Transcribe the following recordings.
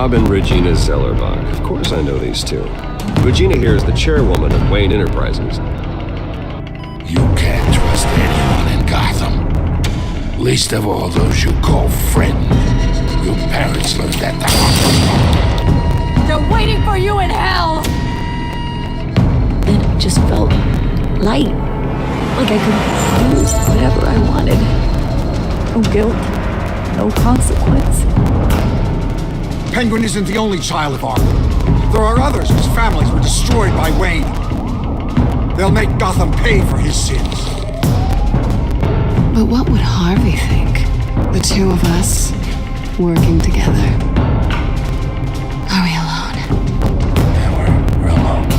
Bob and Regina Zellerbach. Of course I know these two. Regina here is the chairwoman of Wayne Enterprises. You can't trust anyone in Gotham. Least of all those you call friend. Your parents learned that the hard way. They're waiting for you in hell! And it just felt light. Like I could do whatever I wanted. No guilt. No consequence. Penguin isn't the only child of Arkham. There are others whose families were destroyed by Wayne. They'll make Gotham pay for his sins. But what would Harvey think? The two of us working together. Are we alone? Yeah, we're alone.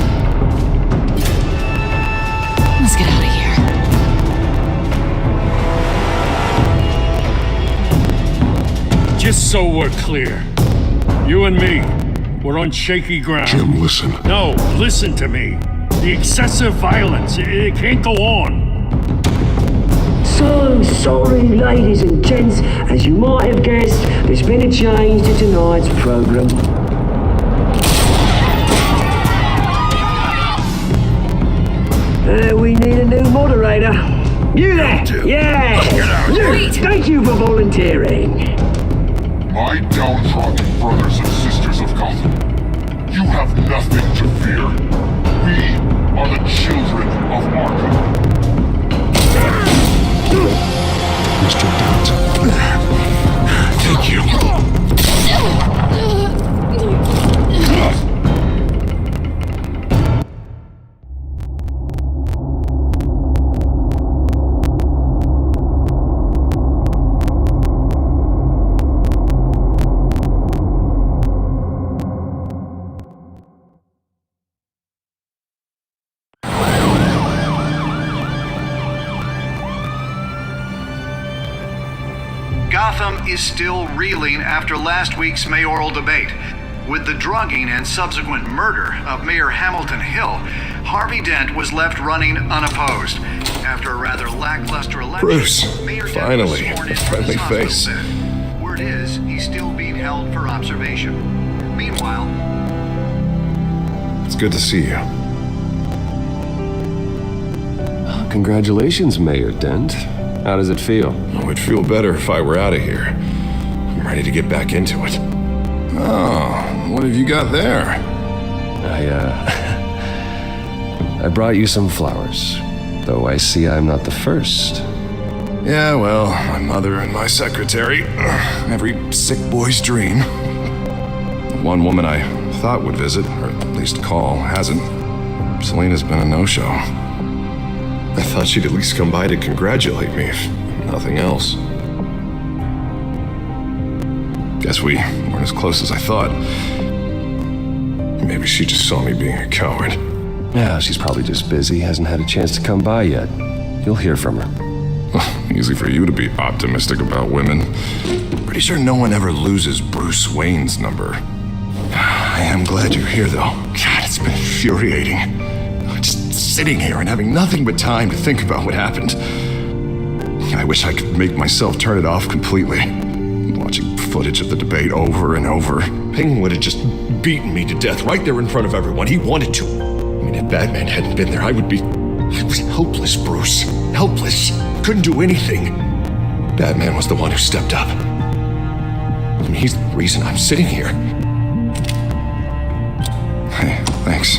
Let's get out of here. Just so we're clear, you and me, we're on shaky ground. Jim, listen. No, listen to me. The excessive violence, it can't go on. So sorry, ladies and gents. As you might have guessed, there's been a change to tonight's program. We need a new moderator. You there? Yeah! You. Thank you for volunteering. My downtrodden brothers and sisters of Gotham, you have nothing to fear. We are the children of Arkham. Mr. Downton. Thank you. Gotham is still reeling after last week's mayoral debate. With the drugging and subsequent murder of Mayor Hamilton Hill, Harvey Dent was left running unopposed. After a rather lackluster election, Bruce, Mayor Dent finally, was sworn a into friendly his hospital face. bed. Word is, he's still being held for observation. Meanwhile, It's good to see you. Congratulations, Mayor Dent. How does it feel? Oh, it'd feel better if I were out of here. I'm ready to get back into it. Oh, what have you got there? I brought you some flowers. Though I see I'm not the first. Yeah, well, my mother and my secretary. Every sick boy's dream. The one woman I thought would visit, or at least call, hasn't. Selena's been a no-show. I thought she'd at least come by to congratulate me, if nothing else. Guess we weren't as close as I thought. Maybe she just saw me being a coward. Yeah, she's probably just busy, hasn't had a chance to come by yet. You'll hear from her. Easy for you to be optimistic about women. Pretty sure no one ever loses Bruce Wayne's number. I am glad you're here, though. God, it's been infuriating. Just sitting here and having nothing but time to think about what happened. I wish I could make myself turn it off completely. Watching footage of the debate over and over. Penguin would have just beaten me to death right there in front of everyone. He wanted to. I mean, if Batman hadn't been there, I was helpless, Bruce. Helpless. Couldn't do anything. Batman was the one who stepped up. I mean, he's the reason I'm sitting here. Hey, thanks.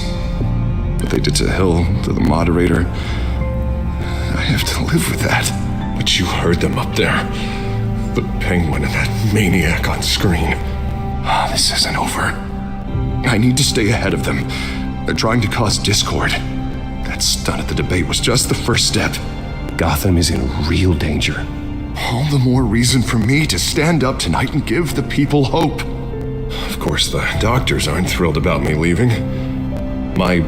What they did to Hill, to the moderator, I have to live with that. But you heard them up there. The Penguin and that maniac on screen. Oh, this isn't over. I need to stay ahead of them. They're trying to cause discord. That stunt at the debate was just the first step. Gotham is in real danger. All the more reason for me to stand up tonight and give the people hope. Of course, the doctors aren't thrilled about me leaving. My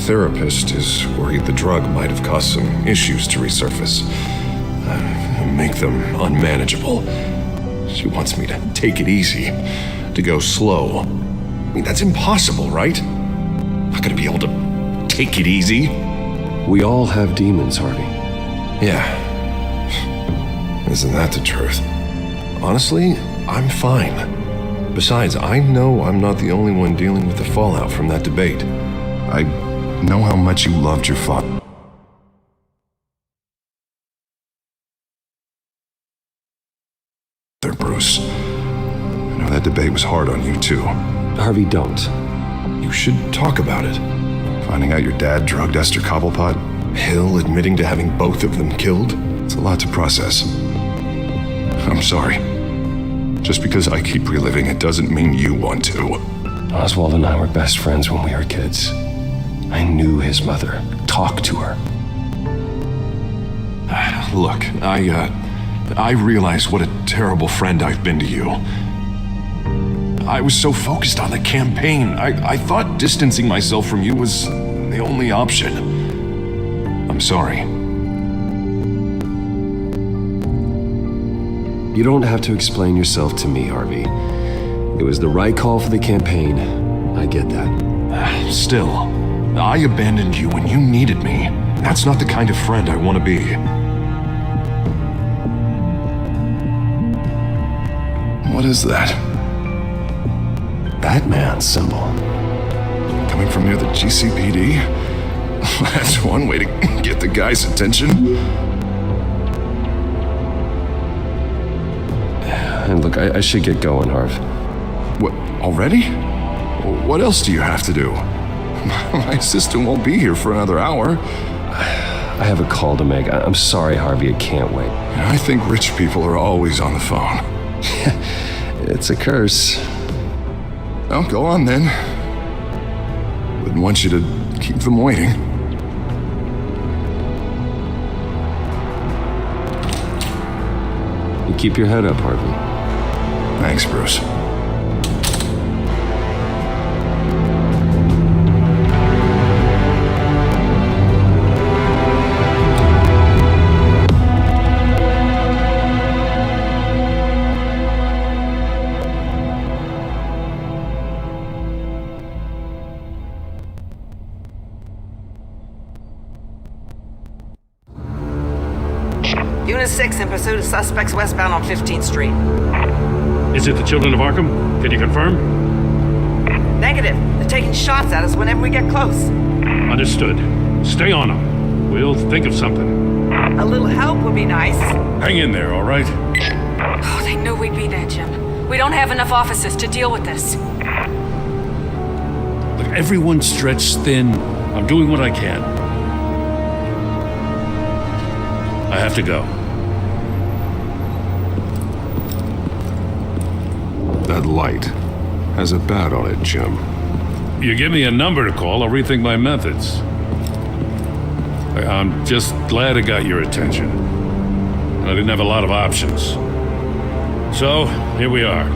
therapist is worried the drug might have caused some issues to resurface. Make them unmanageable. She wants me to take it easy, to go slow. I mean, that's impossible, right? I'm not gonna be able to take it easy. We all have demons, Harvey. Yeah. Isn't that the truth? Honestly, I'm fine. Besides, I know I'm not the only one dealing with the fallout from that debate. I know how much you loved your father, Bruce. I know that debate was hard on you, too. Harvey, don't. You should talk about it. Finding out your dad drugged Esther Cobblepot, Hill admitting to having both of them killed. It's a lot to process. I'm sorry. Just because I keep reliving it doesn't mean you want to. Oswald and I were best friends when we were kids. I knew his mother. Talked to her. Look, I realize what a terrible friend I've been to you. I was so focused on the campaign. I thought distancing myself from you was the only option. I'm sorry. You don't have to explain yourself to me, Harvey. It was the right call for the campaign. I get that. Still, I abandoned you when you needed me. That's not the kind of friend I want to be. What is that? Batman symbol. Coming from near the GCPD? That's one way to get the guy's attention. And look, I should get going, Harv. What, already? What else do you have to do? My assistant won't be here for another hour. I have a call to make. I'm sorry, Harvey, I can't wait. I think rich people are always on the phone. It's a curse. Well, go on then. Wouldn't want you to keep them waiting. You keep your head up, Harvey. Thanks, Bruce. Unit 6 in pursuit of suspects westbound on 15th Street. Is it the Children of Arkham? Can you confirm? Negative. They're taking shots at us whenever we get close. Understood. Stay on them. We'll think of something. A little help would be nice. Hang in there, all right? Oh, they knew we'd be there, Jim. We don't have enough officers to deal with this. Look, everyone's stretched thin. I'm doing what I can. I have to go. That light has a bat on it, Jim. You give me a number to call, I'll rethink my methods. I'm just glad it got your attention. I didn't have a lot of options. So, here we are.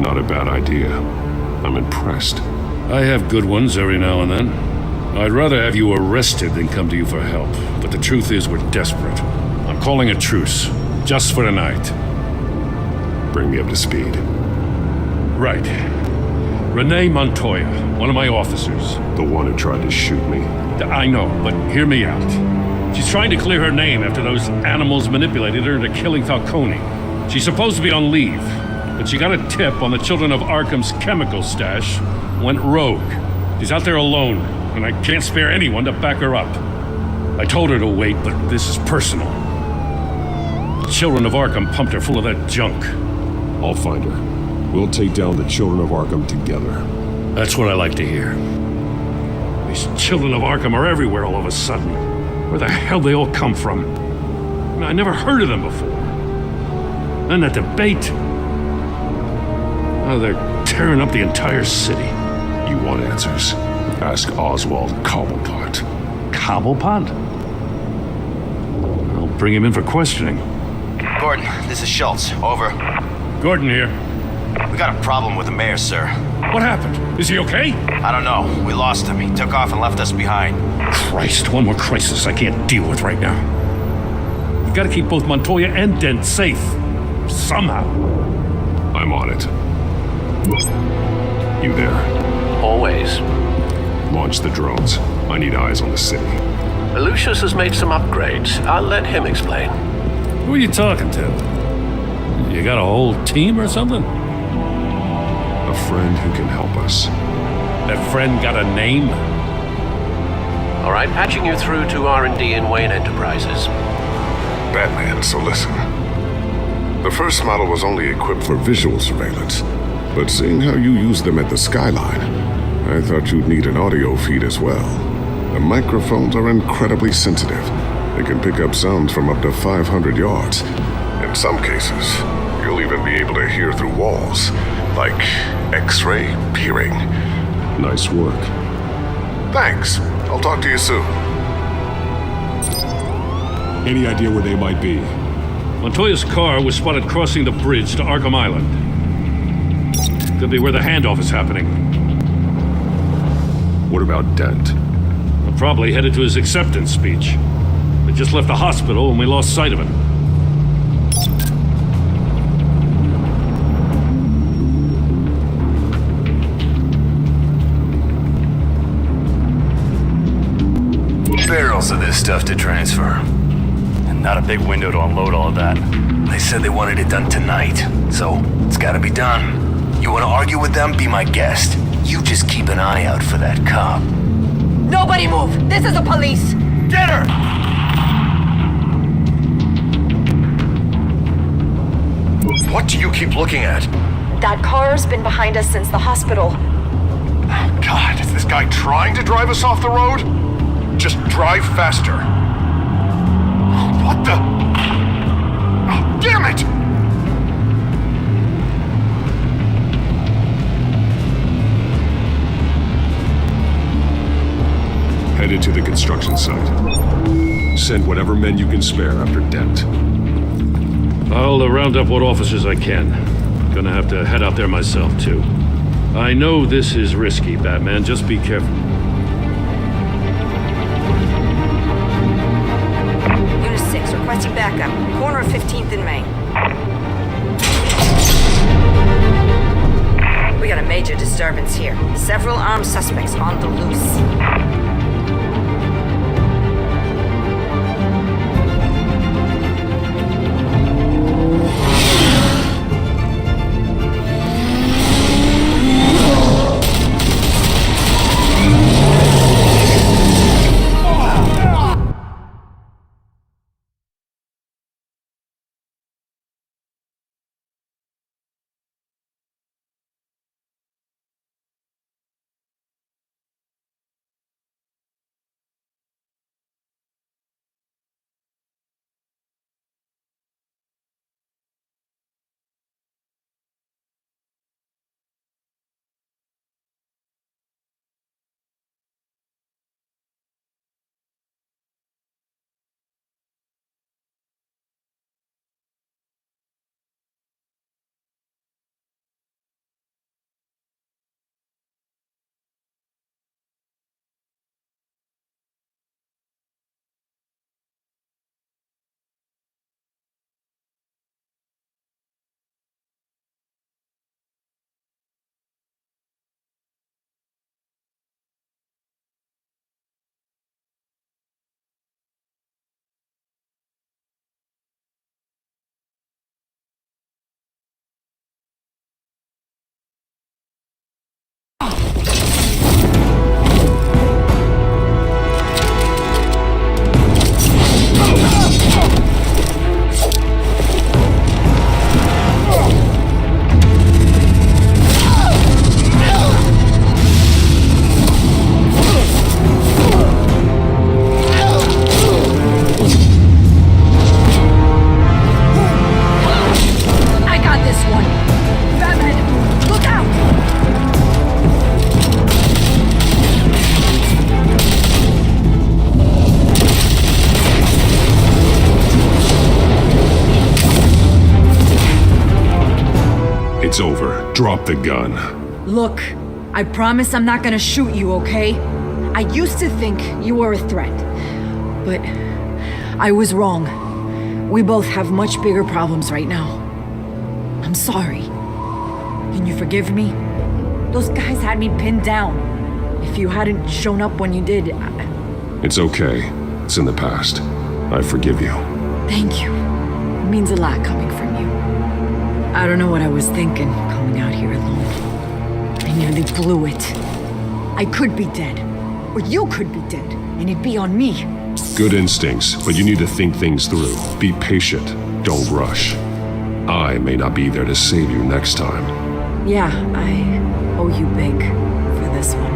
Not a bad idea. I'm impressed. I have good ones every now and then. I'd rather have you arrested than come to you for help. But the truth is, we're desperate. I'm calling a truce, just for tonight. Bring me up to speed. Right. Renee Montoya, one of my officers. The one who tried to shoot me. I know, but hear me out. She's trying to clear her name after those animals manipulated her into killing Falcone. She's supposed to be on leave, but she got a tip on the Children of Arkham's chemical stash, went rogue. She's out there alone, and I can't spare anyone to back her up. I told her to wait, but this is personal. The Children of Arkham pumped her full of that junk. I'll find her. We'll take down the Children of Arkham together. That's what I like to hear. These Children of Arkham are everywhere all of a sudden. Where the hell they all come from? I never heard of them before. Then that debate. Oh, they're tearing up the entire city. You want answers? Ask Oswald Cobblepot. Cobblepot? I'll bring him in for questioning. Gordon, this is Schultz. Over. Gordon here. We got a problem with the mayor, sir. What happened? Is he okay? I don't know. We lost him. He took off and left us behind. Christ, one more crisis I can't deal with right now. You gotta keep both Montoya and Dent safe. Somehow. I'm on it. You there? Always. Launch the drones. I need eyes on the city. Lucius has made some upgrades. I'll let him explain. Who are you talking to? You got a whole team or something? A friend who can help us. That friend got a name? All right, patching you through to R&D in Wayne Enterprises. Batman, so listen. The first model was only equipped for visual surveillance, but seeing how you use them at the skyline, I thought you'd need an audio feed as well. The microphones are incredibly sensitive. They can pick up sounds from up to 500 yards. In some cases, you'll even be able to hear through walls, like X-ray peering. Nice work. Thanks. I'll talk to you soon. Any idea where they might be? Montoya's car was spotted crossing the bridge to Arkham Island. Could be where the handoff is happening. What about Dent? We're probably headed to his acceptance speech. They just left the hospital and we lost sight of him. Barrels of this stuff to transfer. And not a big window to unload all of that. They said they wanted it done tonight, so it's gotta be done. You wanna argue with them? Be my guest. You just keep an eye out for that cop. Nobody move! This is the police! Get her! What do you keep looking at? That car's been behind us since the hospital. God, is this guy trying to drive us off the road? Just drive faster. What the? Oh, damn it! Headed to the construction site. Send whatever men you can spare after Dent. I'll round up what officers I can. Gonna have to head out there myself, too. I know this is risky, Batman. Just be careful. Unit 6, requesting backup. Corner of 15th and Main. We got a major disturbance here. Several armed suspects on the loose. It's over. Drop the gun. Look, I promise I'm not gonna shoot you, okay? I used to think you were a threat, but I was wrong. We both have much bigger problems right now. I'm sorry. Can you forgive me? Those guys had me pinned down. If you hadn't shown up when you did, It's okay. It's in the past. I forgive you. Thank you. It means a lot coming from you. I don't know what I was thinking, coming out here alone. nearly blew it. I could be dead. Or you could be dead, and it'd be on me. Good instincts, but you need to think things through. Be patient. Don't rush. I may not be there to save you next time. Yeah, I owe you big for this one.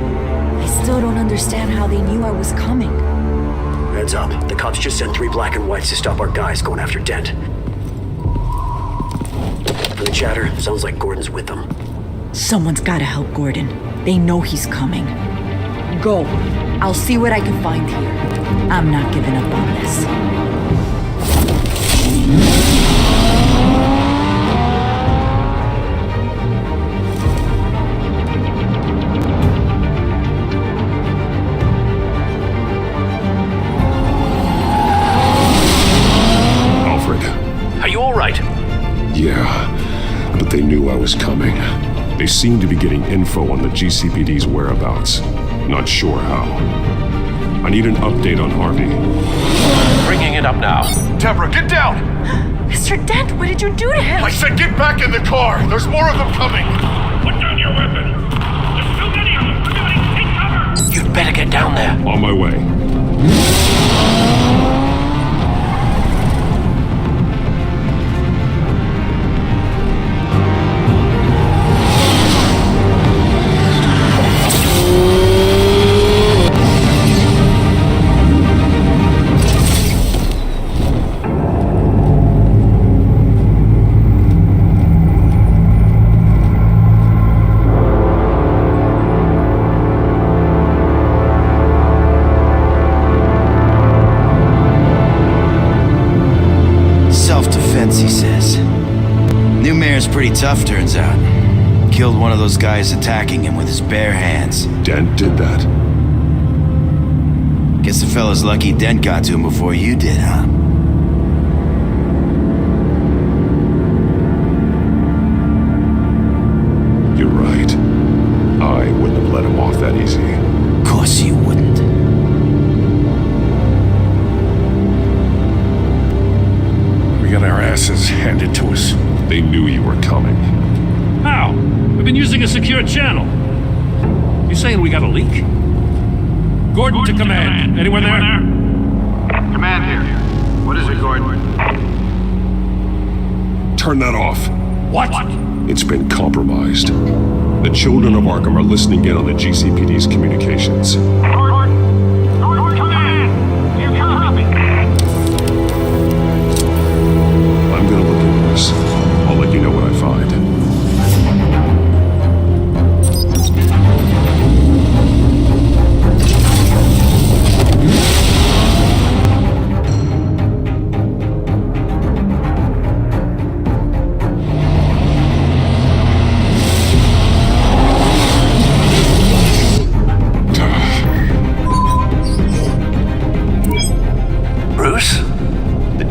I still don't understand how they knew I was coming. Heads up. The cops just sent 3 black and whites to stop our guys going after Dent. From the chatter, sounds like Gordon's with them. Someone's gotta help Gordon. They know he's coming. Go. I'll see what I can find here. I'm not giving up on this. Alfred. Are you all right? Yeah, but they knew I was coming. They seem to be getting info on the GCPD's whereabouts. Not sure how. I need an update on Harvey. Bringing it up now. Deborah, get down! Mr. Dent, what did you do to him? I said get back in the car! There's more of them coming! Put down your weapon! There's too many of them! Everybody take cover! You'd better get down there. On my way. He says. New mayor's pretty tough, turns out. Killed one of those guys attacking him with his bare hands. Dent did that? Guess the fella's lucky Dent got to him before you did, huh? You're right. I wouldn't have let him off that easy. Of course you wouldn't. We got our asses handed to us. They knew you were coming. How? We've been using a secure channel. You saying we got a leak? Gordon to command. Anyone there? Command here. What is it, Gordon? Turn that off. What? It's been compromised. The children of Arkham are listening in on the GCPD's communications. Gordon, command! You copy? I'm gonna look into this. I'll let you know what I find.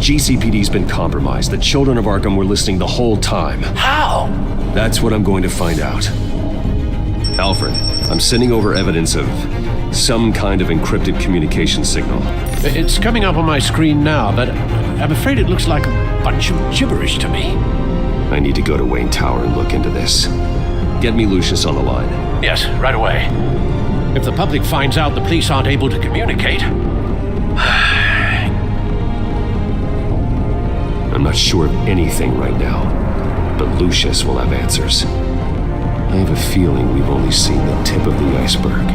GCPD's been compromised. The children of Arkham were listening the whole time. How? That's what I'm going to find out. Alfred, I'm sending over evidence of some kind of encrypted communication signal. It's coming up on my screen now, but I'm afraid it looks like a bunch of gibberish to me. I need to go to Wayne Tower and look into this. Get me Lucius on the line. Yes, right away. If the public finds out the police aren't able to communicate... I'm not sure of anything right now, but Lucius will have answers. I have a feeling we've only seen the tip of the iceberg.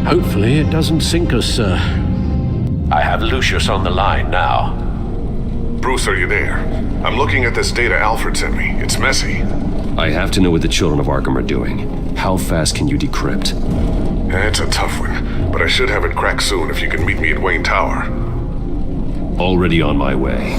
Hopefully it doesn't sink us, sir. I have Lucius on the line now. Bruce, are you there? I'm looking at this data Alfred sent me. It's messy. I have to know what the children of Arkham are doing. How fast can you decrypt? It's a tough one, but I should have it cracked soon if you can meet me at Wayne Tower. Already on my way.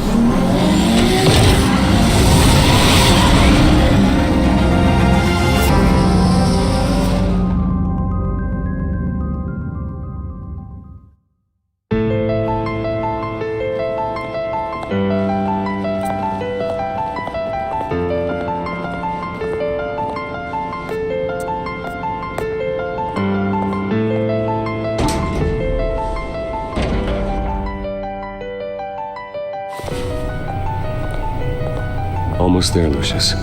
Almost there, Lucius.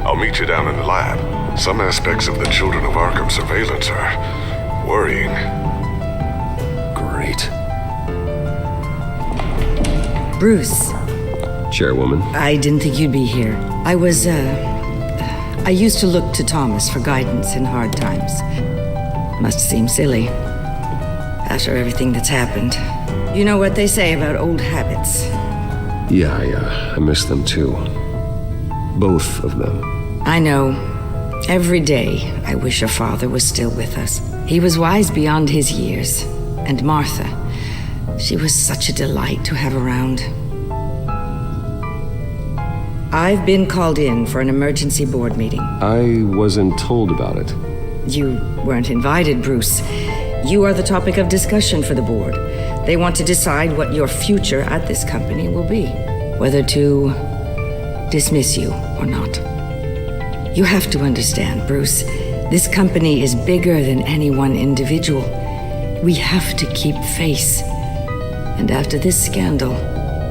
I'll meet you down in the lab. Some aspects of the Children of Arkham surveillance are worrying. Great. Bruce. Chairwoman. I didn't think you'd be here. I used to look to Thomas for guidance in hard times. Must seem silly. After everything that's happened. You know what they say about old habits. Yeah, I miss them too. Both of them. I know. Every day, I wish your father was still with us. He was wise beyond his years. And Martha, she was such a delight to have around. I've been called in for an emergency board meeting. I wasn't told about it. You weren't invited, Bruce. You are the topic of discussion for the board. They want to decide what your future at this company will be. Whether to dismiss you or not. You have to understand, Bruce. This company is bigger than any one individual. We have to keep face. And after this scandal...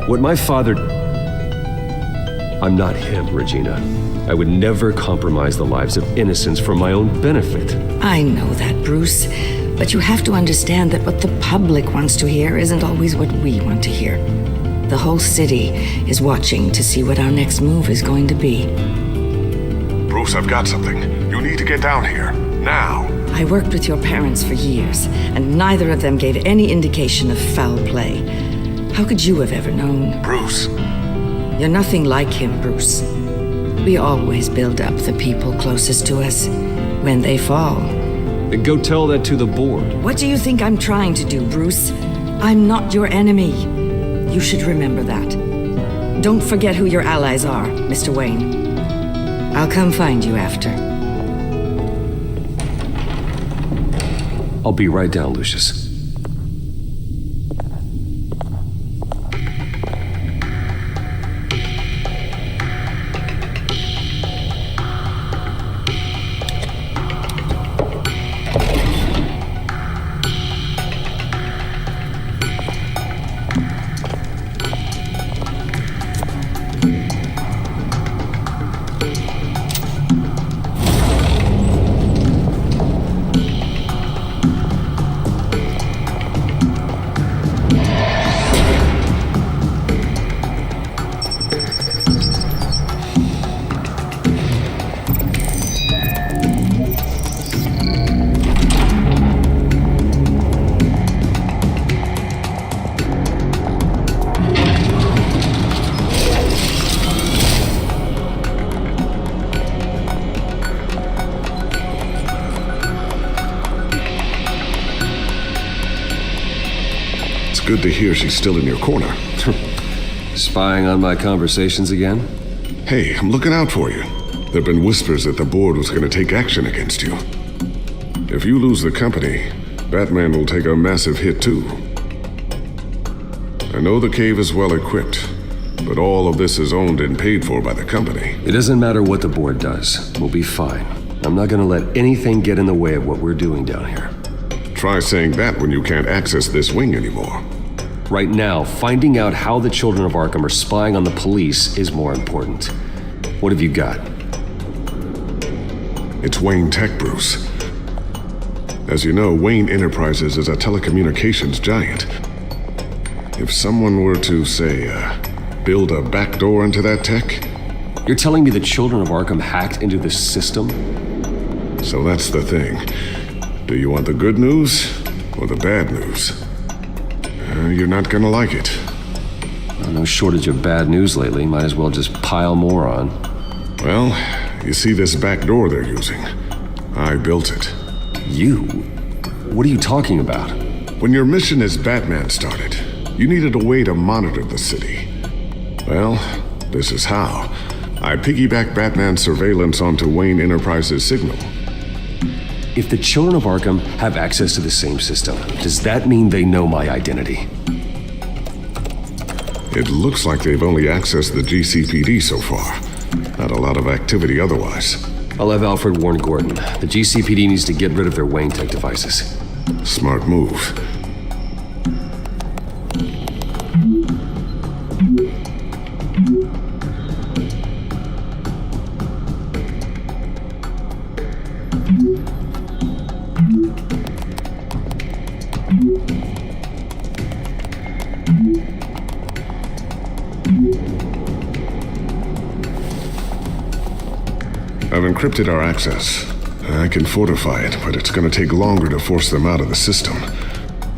What my father... I'm not him, Regina. I would never compromise the lives of innocents for my own benefit. I know that, Bruce. But you have to understand that what the public wants to hear isn't always what we want to hear. The whole city is watching to see what our next move is going to be. Bruce, I've got something. You need to get down here. Now. I worked with your parents for years, and neither of them gave any indication of foul play. How could you have ever known? Bruce. You're nothing like him, Bruce. We always build up the people closest to us. When they fall... Then go tell that to the board. What do you think I'm trying to do, Bruce? I'm not your enemy. You should remember that. Don't forget who your allies are, Mr. Wayne. I'll come find you after. I'll be right down, Lucius. Good to hear she's still in your corner. Spying on my conversations again? Hey, I'm looking out for you. There've been whispers that the board was going to take action against you. If you lose the company, Batman will take a massive hit too. I know the cave is well equipped, but all of this is owned and paid for by the company. It doesn't matter what the board does. We'll be fine. I'm not going to let anything get in the way of what we're doing down here. Try saying that when you can't access this wing anymore. Right now, finding out how the Children of Arkham are spying on the police is more important. What have you got? It's Wayne Tech, Bruce. As you know, Wayne Enterprises is a telecommunications giant. If someone were to, say, build a backdoor into that tech... You're telling me the Children of Arkham hacked into this system? So that's the thing. Do you want the good news or the bad news? You're not gonna like it. Well, no shortage of bad news lately. Might as well just pile more on. Well, you see this back door they're using? I built it. You? What are you talking about? When your mission as Batman started, you needed a way to monitor the city. Well, this is how. I piggybacked Batman's surveillance onto Wayne Enterprises' signal. If the Children of Arkham have access to the same system, does that mean they know my identity? It looks like they've only accessed the GCPD so far. Not a lot of activity otherwise. I'll have Alfred warn Gordon. The GCPD needs to get rid of their Wayne Tech devices. Smart move. I've encrypted our access. I can fortify it, but it's going to take longer to force them out of the system.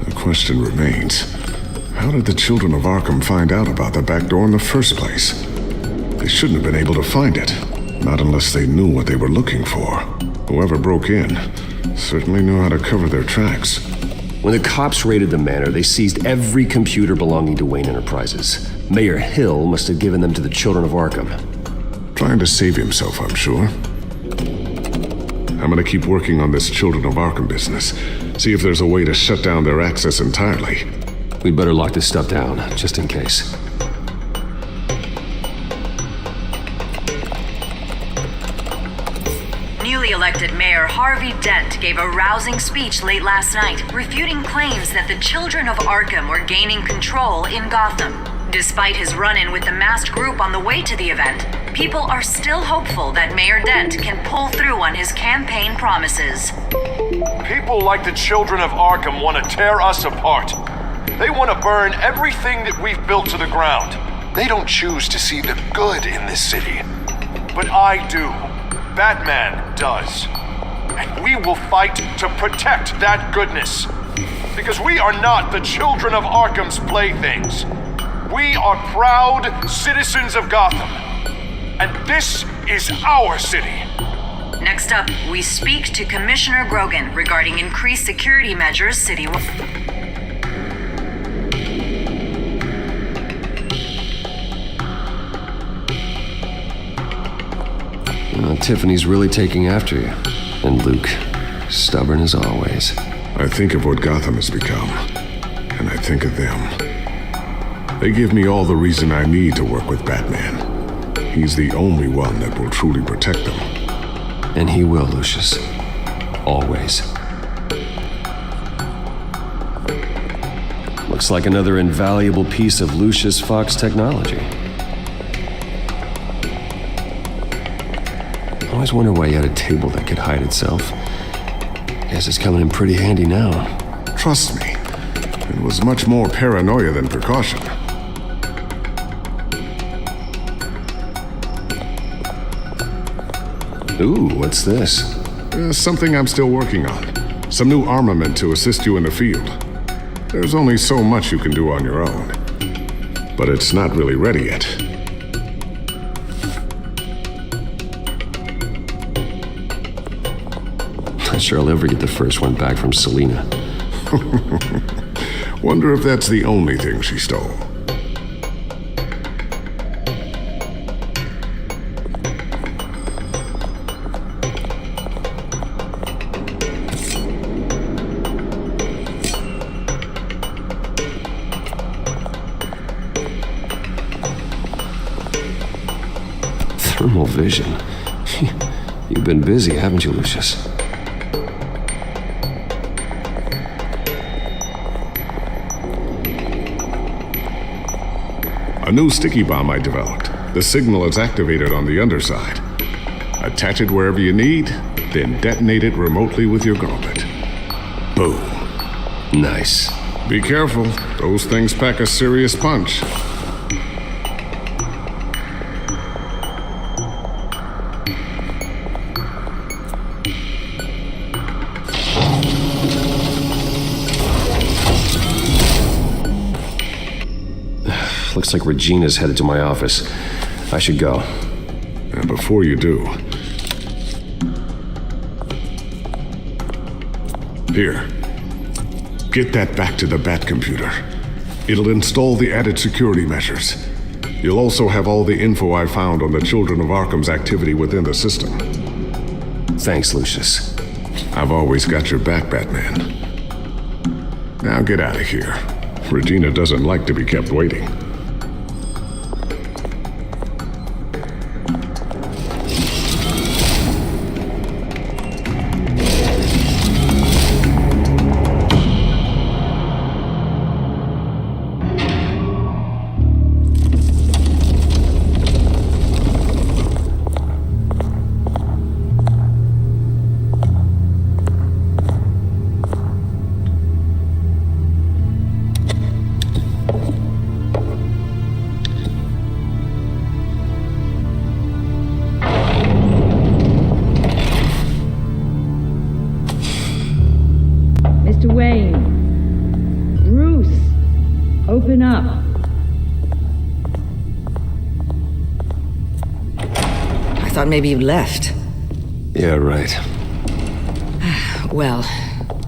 The question remains, how did the children of Arkham find out about the back door in the first place? They shouldn't have been able to find it, not unless they knew what they were looking for. Whoever broke in certainly knew how to cover their tracks. When the cops raided the manor, they seized every computer belonging to Wayne Enterprises. Mayor Hill must have given them to the children of Arkham. Trying to save himself, I'm sure. I'm gonna keep working on this Children of Arkham business. See if there's a way to shut down their access entirely. We'd better lock this stuff down, just in case. Newly elected Mayor Harvey Dent gave a rousing speech late last night, refuting claims that the children of Arkham were gaining control in Gotham. Despite his run-in with the masked group on the way to the event, people are still hopeful that Mayor Dent can pull through on his campaign promises. People like the children of Arkham want to tear us apart. They want to burn everything that we've built to the ground. They don't choose to see the good in this city. But I do. Batman does. And we will fight to protect that goodness. Because we are not the children of Arkham's playthings. We are proud citizens of Gotham. And this is our city. Next up, we speak to Commissioner Grogan regarding increased security measures citywide. Tiffany's really taking after you. And Luke, stubborn as always. I think of what Gotham has become, and I think of them. They give me all the reason I need to work with Batman. He's the only one that will truly protect them. And he will, Lucius. Always. Looks like another invaluable piece of Lucius Fox technology. I always wonder why you had a table that could hide itself. Guess it's coming in pretty handy now. Trust me, it was much more paranoia than precaution. Ooh, what's this? Something I'm still working on. Some new armament to assist you in the field. There's only so much you can do on your own. But it's not really ready yet. Not sure I'll ever get the first one back from Selina. Wonder if that's the only thing she stole. Thermal vision. You've been busy, haven't you, Lucius? A new sticky bomb I developed. The signal is activated on the underside. Attach it wherever you need, then detonate it remotely with your gauntlet. Boom. Nice. Be careful. Those things pack a serious punch. Looks like Regina's headed to my office. I should go. And before you do... Here. Get that back to the Bat computer. It'll install the added security measures. You'll also have all the info I found on the Children of Arkham's activity within the system. Thanks, Lucius. I've always got your back, Batman. Now get out of here. Regina doesn't like to be kept waiting. thought maybe you left. Yeah, right. Well,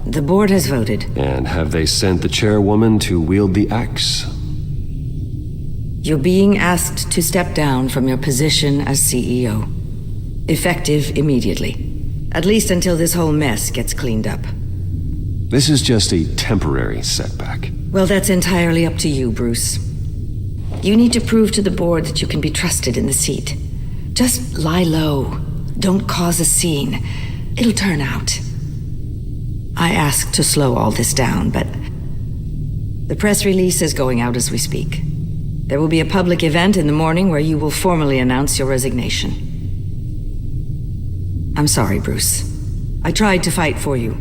the board has voted. And have they sent the chairwoman to wield the axe? You're being asked to step down from your position as CEO. Effective immediately. At least until this whole mess gets cleaned up. This is just a temporary setback. Well, that's entirely up to you, Bruce. You need to prove to the board that you can be trusted in the seat. Just lie low. Don't cause a scene. It'll turn out. I asked to slow all this down, but the press release is going out as we speak. There will be a public event in the morning where you will formally announce your resignation. I'm sorry, Bruce. I tried to fight for you.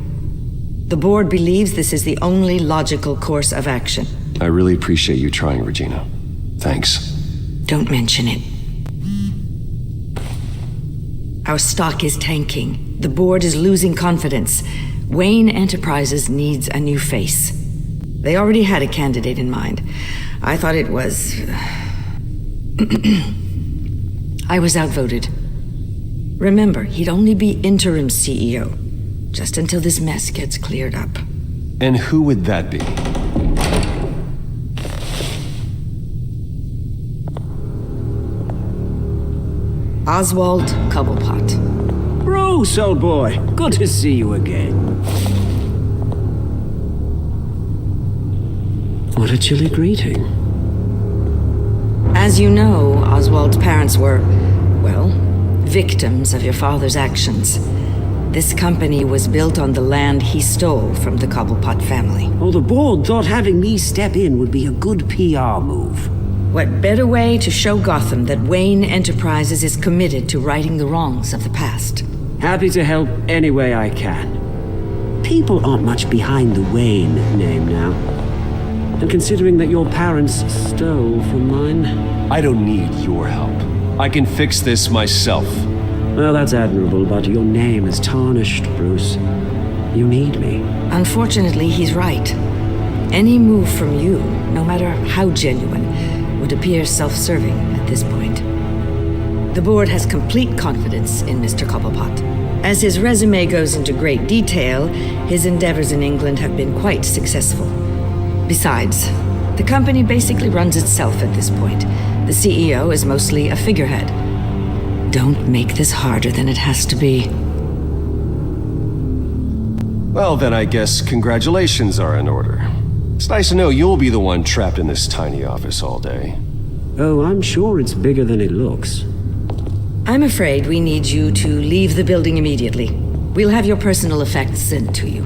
The board believes this is the only logical course of action. I really appreciate you trying, Regina. Thanks. Don't mention it. Our stock is tanking. The board is losing confidence. Wayne Enterprises needs a new face. They already had a candidate in mind. I thought it was... I was outvoted. Remember, he'd only be interim CEO, just until this mess gets cleared up. And who would that be? Oswald Cobblepot. Bruce, old boy. Good to see you again. What a chilly greeting. As you know, Oswald's parents were, well, victims of your father's actions. This company was built on the land he stole from the Cobblepot family. Oh, the board thought having me step in would be a good PR move. What better way to show Gotham that Wayne Enterprises is committed to righting the wrongs of the past? Happy to help any way I can. People aren't much behind the Wayne name now. And considering that your parents stole from mine... I don't need your help. I can fix this myself. Well, that's admirable, but your name is tarnished, Bruce. You need me. Unfortunately, he's right. Any move from you, no matter how genuine, would appear self-serving at this point. The board has complete confidence in Mr. Cobblepot. As his resume goes into great detail, his endeavors in England have been quite successful. Besides, the company basically runs itself at this point. The CEO is mostly a figurehead. Don't make this harder than it has to be. Well, then I guess congratulations are in order. It's nice to know you'll be the one trapped in this tiny office all day. Oh, I'm sure it's bigger than it looks. I'm afraid we need you to leave the building immediately. We'll have your personal effects sent to you.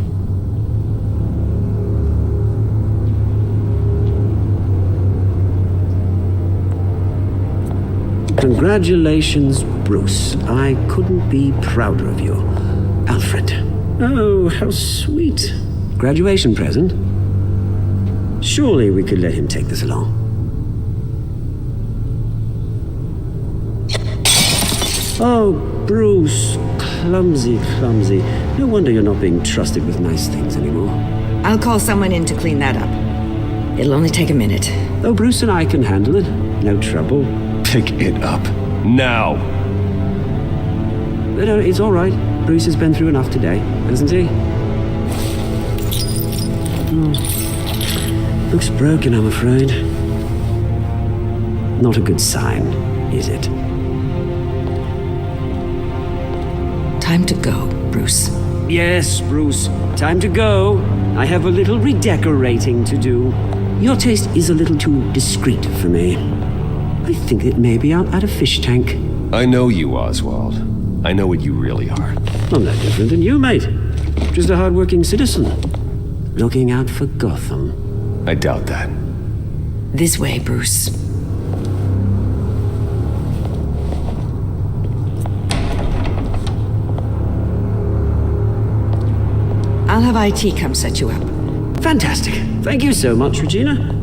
Congratulations, Bruce. I couldn't be prouder of you. Alfred. Oh, how sweet. Graduation present? Surely we could let him take this along. Oh, Bruce. Clumsy, clumsy. No wonder you're not being trusted with nice things anymore. I'll call someone in to clean that up. It'll only take a minute. Oh, Bruce and I can handle it. No trouble. Pick it up. Now! No, it's all right. Bruce has been through enough today, hasn't he? Looks broken, I'm afraid. Not a good sign, is it? Time to go, Bruce. Yes, Bruce. Time to go. I have a little redecorating to do. Your taste is a little too discreet for me. I think that maybe I'm at a fish tank. I know you, Oswald. I know what you really are. I'm no different than you, mate. Just a hard-working citizen. Looking out for Gotham. I doubt that. This way, Bruce. I'll have IT come set you up. Fantastic. Thank you so much, Regina.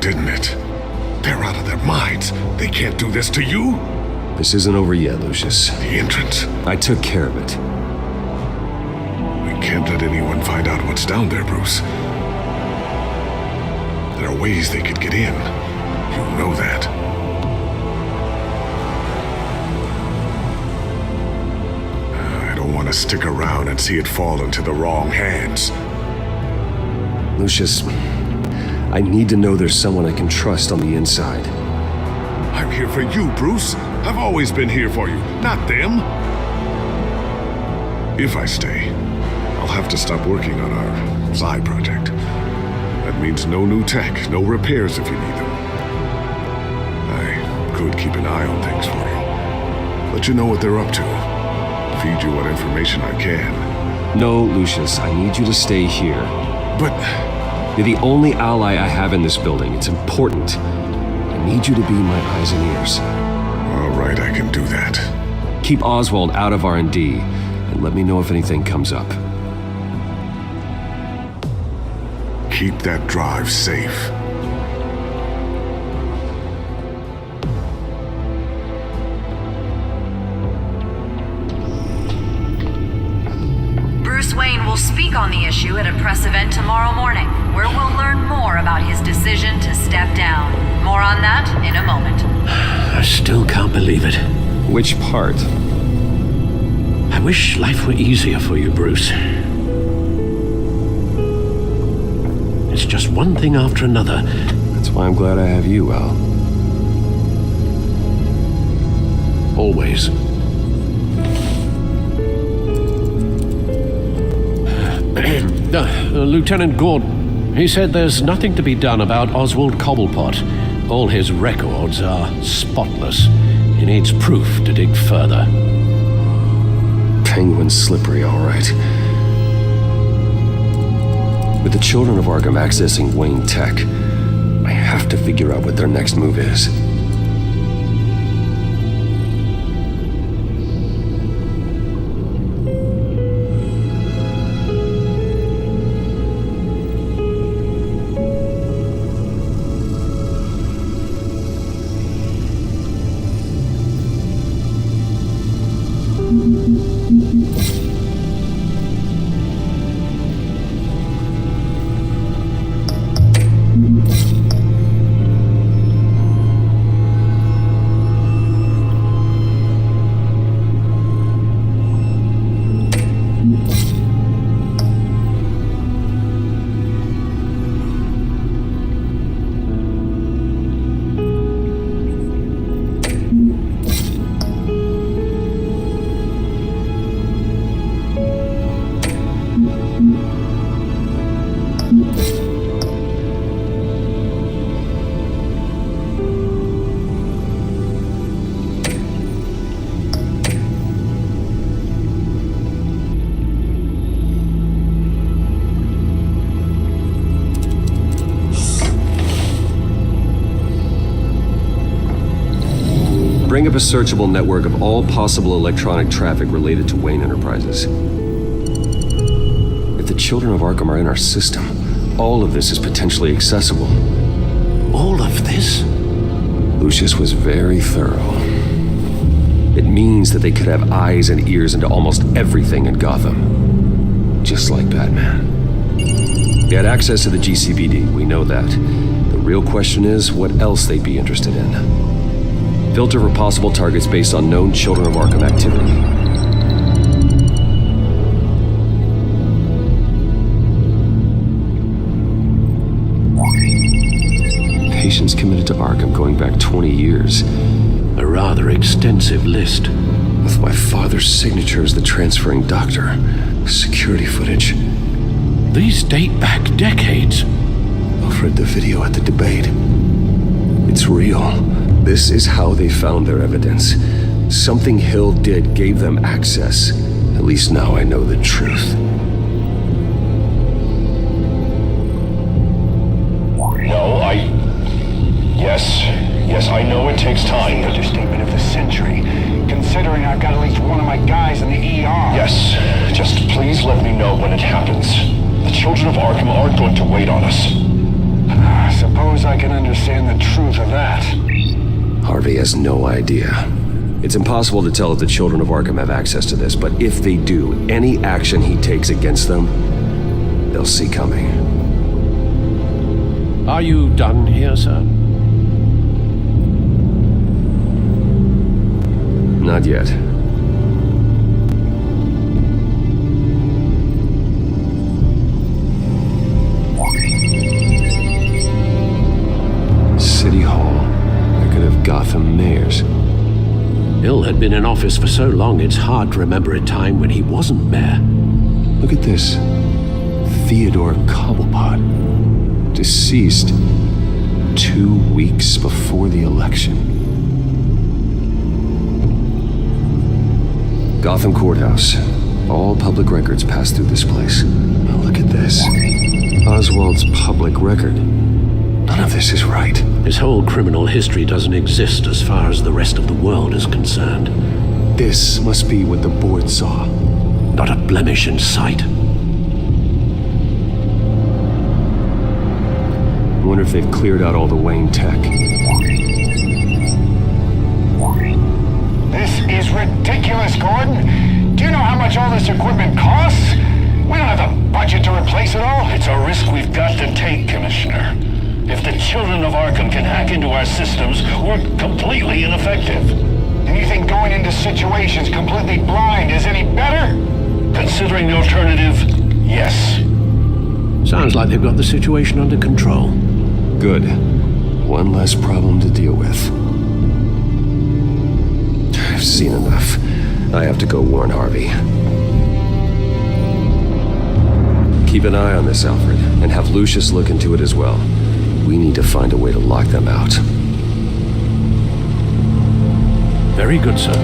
Didn't it? They're out of their minds. They can't do this to you. This isn't over yet, Lucius. The entrance. I took care of it. Can't let anyone find out what's down there, Bruce. There are ways they could get in. You know that. I don't want to stick around and see it fall into the wrong hands. Lucius, I need to know there's someone I can trust on the inside. I'm here for you, Bruce. I've always been here for you, not them. If I stay, I'll have to stop working on our side project. That means no new tech, no repairs if you need them. I could keep an eye on things for you. Let you know what they're up to. Feed you what information I can. No, Lucius, I need you to stay here. But you're the only ally I have in this building. It's important. I need you to be my eyes and ears. All right, I can do that. Keep Oswald out of R&D, and let me know if anything comes up. Keep that drive safe. Bruce Wayne will speak on the issue at a press event tomorrow morning, where we'll learn more about his decision to step down. More on that in a moment. I still can't believe it. Which part? I wish life were easier for you, Bruce. It's just one thing after another. That's why I'm glad I have you, Al. Always. Lieutenant Gordon, he said there's nothing to be done about Oswald Cobblepot. All his records are spotless. He needs proof to dig further. Penguin's slippery, all right. With the children of Arkham accessing Wayne Tech, I have to figure out what their next move is. Bring up a searchable network of all possible electronic traffic related to Wayne Enterprises. If the children of Arkham are in our system, all of this is potentially accessible. All of this? Lucius was very thorough. It means that they could have eyes and ears into almost everything in Gotham. Just like Batman. They had access to the GCPD, we know that. The real question is what else they'd be interested in. Filter for possible targets based on known Children of Arkham activity. Patients committed to Arkham going back 20 years. A rather extensive list. With my father's signature as the transferring doctor. Security footage. These date back decades. I've read the video at the debate. It's real. This is how they found their evidence. Something Hill did gave them access. At least now I know the truth. Yes, I know it takes time. The understatement of the century, considering I've got at least one of my guys in the ER. Yes, just please let me know when it happens. The children of Arkham aren't going to wait on us. Suppose I can understand the truth of that. Harvey has no idea. It's impossible to tell if the children of Arkham have access to this, but if they do, any action he takes against them, they'll see coming. Are you done here, sir? Not yet. City Hall. Record of Gotham mayors. Hill had been in office for so long, it's hard to remember a time when he wasn't mayor. Look at this. Theodore Cobblepot. Deceased 2 weeks before the election. Gotham Courthouse. All public records pass through this place. Now look at this. Oswald's public record. None of this is right. His whole criminal history doesn't exist as far as the rest of the world is concerned. This must be what the board saw. Not a blemish in sight. I wonder if they've cleared out all the Wayne tech. This is ridiculous, Gordon. Do you know how much all this equipment costs? We don't have the budget to replace it all. It's a risk we've got to take, Commissioner. If the children of Arkham can hack into our systems, we're completely ineffective. And you think going into situations completely blind is any better? Considering the alternative, yes. Sounds like they've got the situation under control. Good. One less problem to deal with. I've seen enough. I have to go warn Harvey. Keep an eye on this, Alfred, and have Lucius look into it as well. We need to find a way to lock them out. Very good, sir.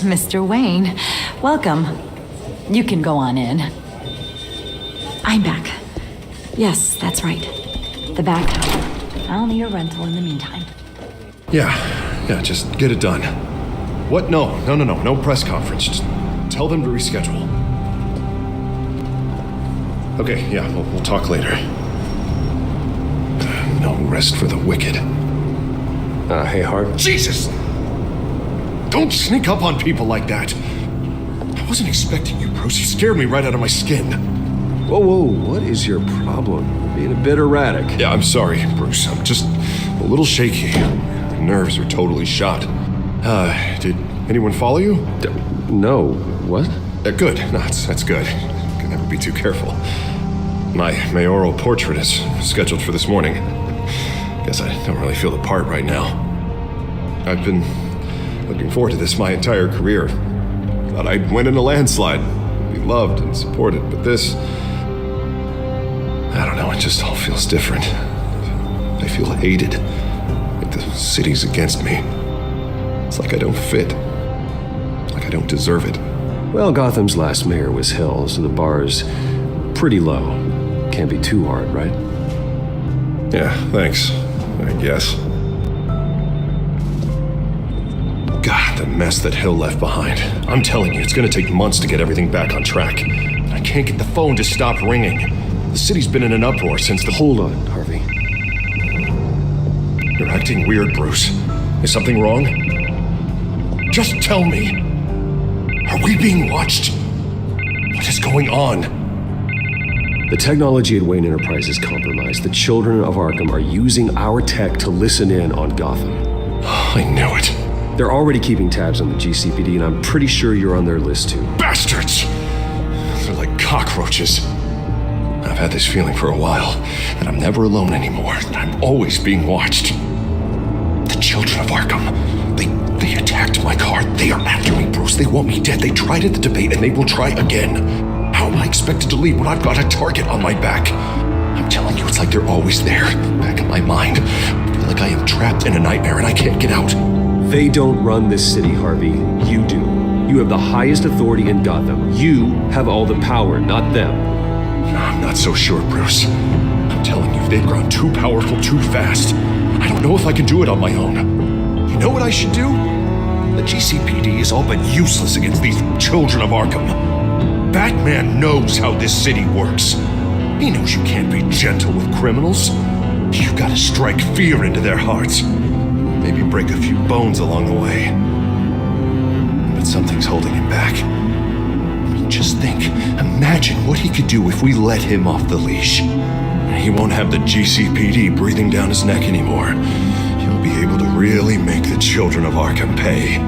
Mr. Wayne, welcome. You can go on in. I'm back. Yes, that's right. The back tower. I'll need a rental in the meantime. Yeah, just get it done. What? No press conference. Just tell them to reschedule. Okay, yeah, we'll talk later. No rest for the wicked. Hey, Harv. Jesus! Don't sneak up on people like that. I wasn't expecting you, Bruce. You scared me right out of my skin. Whoa, what is your problem? You're being a bit erratic. Yeah, I'm sorry, Bruce. I'm just a little shaky. My nerves are totally shot. Did anyone follow you? No. What? Good. No, that's good. Can never be too careful. My mayoral portrait is scheduled for this morning. Guess I don't really feel the part right now. I've been looking forward to this my entire career. Thought I'd win in a landslide, be loved and supported, but this... I don't know, it just all feels different. I feel hated, like the city's against me. It's like I don't fit, like I don't deserve it. Well, Gotham's last mayor was Hill, so the bar's pretty low. Can't be too hard, right? Yeah, thanks, I guess. God, the mess that Hill left behind. I'm telling you, it's gonna take months to get everything back on track. I can't get the phone to stop ringing. The city's been in an uproar since the... Hold on, Harvey. You're acting weird, Bruce. Is something wrong? Just tell me. Are we being watched? What is going on? The technology at Wayne Enterprise is compromised. The children of Arkham are using our tech to listen in on Gotham. I knew it. They're already keeping tabs on the GCPD, and I'm pretty sure you're on their list too. Bastards! They're like cockroaches. I've had this feeling for a while, that I'm never alone anymore, that I'm always being watched. The children of Arkham, they attacked my car. They are after me, Bruce. They want me dead. They tried at the debate, and they will try again. How am I expected to leave when I've got a target on my back? I'm telling you, it's like they're always there, back in my mind. I feel like I am trapped in a nightmare and I can't get out. They don't run this city, Harvey. You do. You have the highest authority in Gotham. You have all the power, not them. I'm not so sure, Bruce. I'm telling you, they've grown too powerful too fast. I don't know if I can do it on my own. You know what I should do? The GCPD is all but useless against these children of Arkham. Batman knows how this city works. He knows you can't be gentle with criminals. You've got to strike fear into their hearts. Maybe break a few bones along the way. But something's holding him back. Just think, imagine what he could do if we let him off the leash. He won't have the GCPD breathing down his neck anymore. He'll be able to really make the children of Arkham pay.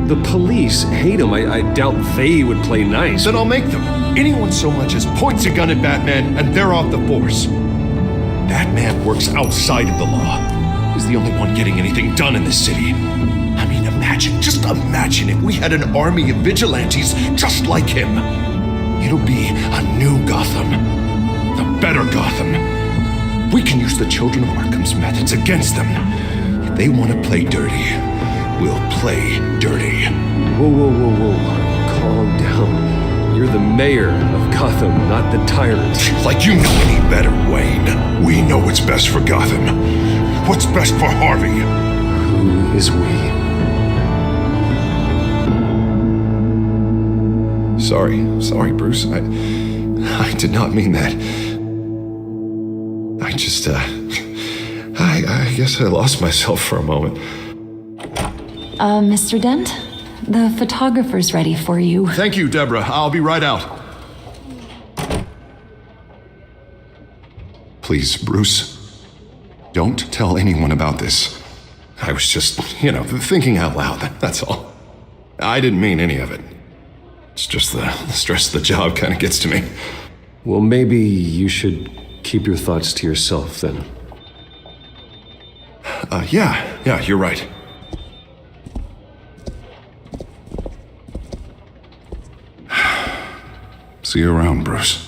The police hate him. I doubt they would play nice. Then I'll make them. Anyone so much as points a gun at Batman and they're off the force. Batman works outside of the law. He's the only one getting anything done in this city. I mean, just imagine if we had an army of vigilantes just like him. It'll be a new Gotham. A better Gotham. We can use the children of Arkham's methods against them. If they want to play dirty, we'll play dirty. Whoa. Calm down. You're the mayor of Gotham, not the tyrant. Like you know any better, Wayne. We know what's best for Gotham. What's best for Harvey. Who is we? Sorry, Bruce. I did not mean that. I guess I lost myself for a moment. Mr. Dent? The photographer's ready for you. Thank you, Deborah. I'll be right out. Please, Bruce, don't tell anyone about this. I was just, thinking out loud, that's all. I didn't mean any of it. It's just the stress of the job kind of gets to me. Well, maybe you should keep your thoughts to yourself, then. Yeah, you're right. See you around, Bruce.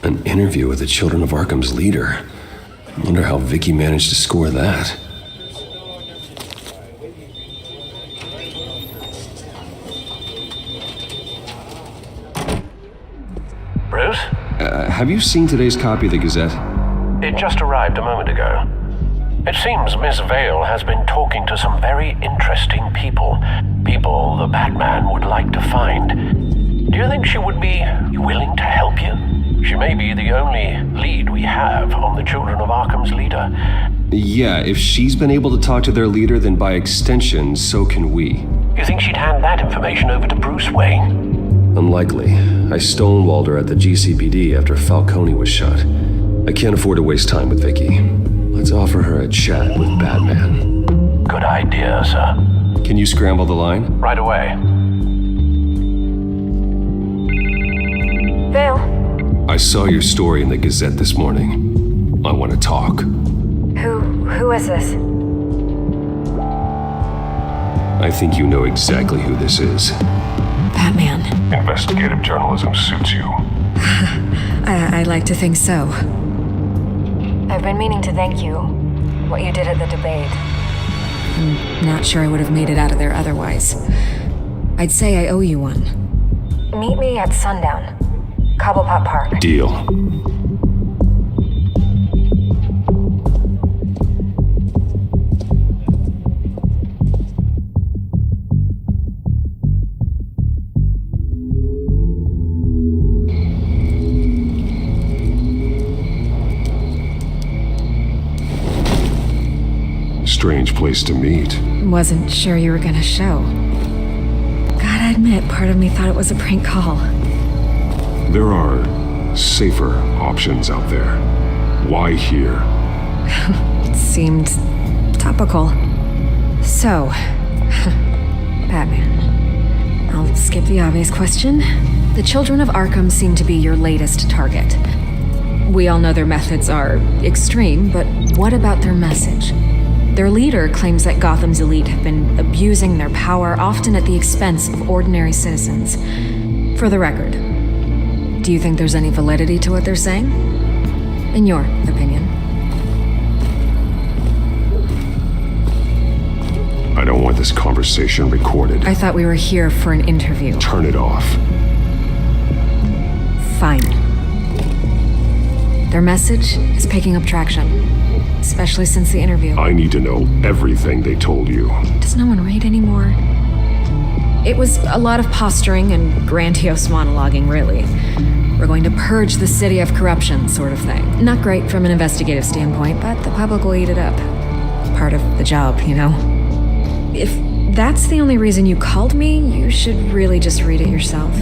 An interview with the Children of Arkham's leader. I wonder how Vicky managed to score that. Bruce? Have you seen today's copy of the Gazette? It just arrived a moment ago. It seems Miss Vale has been talking to some very interesting people. People the Batman would like to find. Do you think she would be willing to help you? She may be the only lead we have on the Children of Arkham's leader. Yeah, if she's been able to talk to their leader, then by extension, so can we. You think she'd hand that information over to Bruce Wayne? Unlikely. I stonewalled her at the GCPD after Falcone was shot. I can't afford to waste time with Vicky. Let's offer her a chat with Batman. Good idea, sir. Can you scramble the line? Right away. Vale. I saw your story in the Gazette this morning. I want to talk. Who is this? I think you know exactly who this is. Batman. Investigative journalism suits you. I'd like to think so. I've been meaning to thank you. What you did at the debate. I'm not sure I would have made it out of there otherwise. I'd say I owe you one. Meet me at sundown. Cobblepot Park. Deal. Strange place to meet. Wasn't sure you were gonna show. Gotta admit, part of me thought it was a prank call. There are safer options out there. Why here? It seemed topical. So, Batman. I'll skip the obvious question. The Children of Arkham seem to be your latest target. We all know their methods are extreme, but what about their message? Their leader claims that Gotham's elite have been abusing their power, often at the expense of ordinary citizens. For the record, do you think there's any validity to what they're saying? In your opinion? I don't want this conversation recorded. I thought we were here for an interview. Turn it off. Fine. Their message is picking up traction, especially since the interview. I need to know everything they told you. Does no one read anymore? It was a lot of posturing and grandiose monologuing, really. We're going to purge the city of corruption, sort of thing. Not great from an investigative standpoint, but the public will eat it up. Part of the job, you know? If that's the only reason you called me, you should really just read it yourself.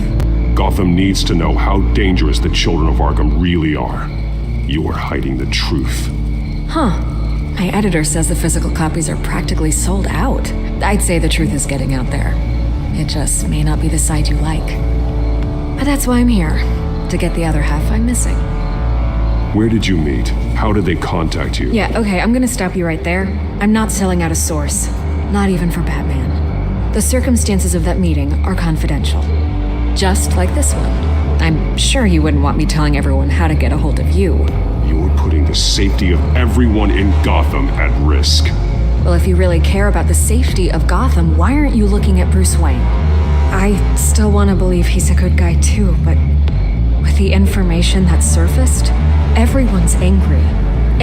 Gotham needs to know how dangerous the children of Arkham really are. You are hiding the truth. Huh. My editor says the physical copies are practically sold out. I'd say the truth is getting out there. It just may not be the side you like. But that's why I'm here, to get the other half I'm missing. Where did you meet? How did they contact you? Yeah, okay, I'm gonna stop you right there. I'm not selling out a source. Not even for Batman. The circumstances of that meeting are confidential. Just like this one. I'm sure you wouldn't want me telling everyone how to get a hold of you. You're putting the safety of everyone in Gotham at risk. Well, if you really care about the safety of Gotham, why aren't you looking at Bruce Wayne? I still want to believe he's a good guy too, but with the information that surfaced, everyone's angry.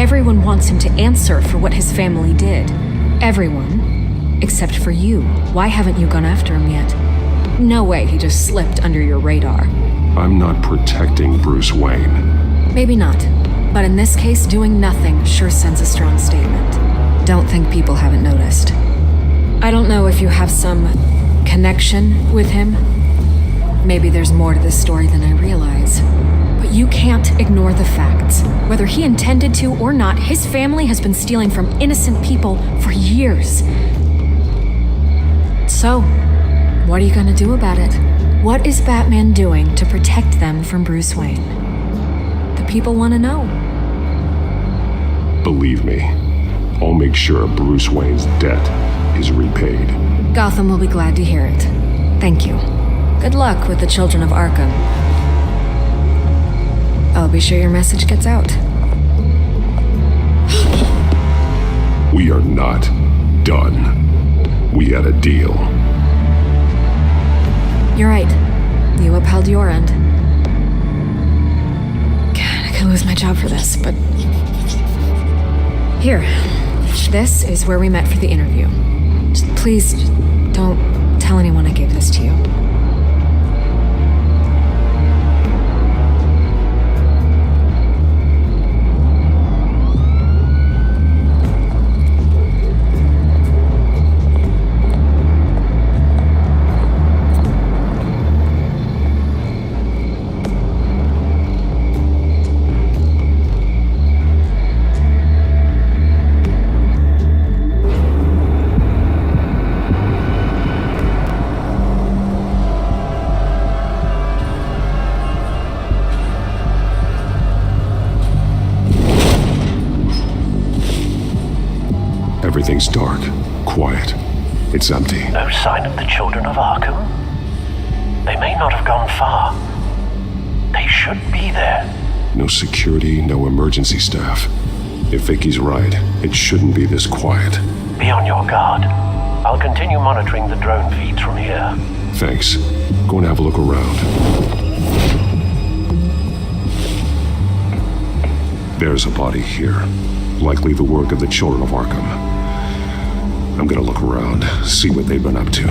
Everyone wants him to answer for what his family did. Everyone, except for you. Why haven't you gone after him yet? No way he just slipped under your radar. I'm not protecting Bruce Wayne. Maybe not, but in this case, doing nothing sure sends a strong statement. Don't think people haven't noticed. I don't know if you have some connection with him. Maybe there's more to this story than I realize. But you can't ignore the facts. Whether he intended to or not, his family has been stealing from innocent people for years. So, what are you gonna do about it? What is Batman doing to protect them from Bruce Wayne? The people want to know. Believe me, I'll make sure Bruce Wayne's debt is repaid. Gotham will be glad to hear it. Thank you. Good luck with the children of Arkham. I'll be sure your message gets out. We are not done. We had a deal. You're right. You upheld your end. God, I could lose my job for this, but... Here. This is where we met for the interview. Please, don't tell anyone I gave this to you. Everything's dark, quiet. It's empty. No sign of the children of Arkham? They may not have gone far. They should be there. No security, no emergency staff. If Vicky's right, it shouldn't be this quiet. Be on your guard. I'll continue monitoring the drone feeds from here. Thanks. Go and have a look around. There's a body here. Likely the work of the children of Arkham. I'm gonna look around, see what they've been up to.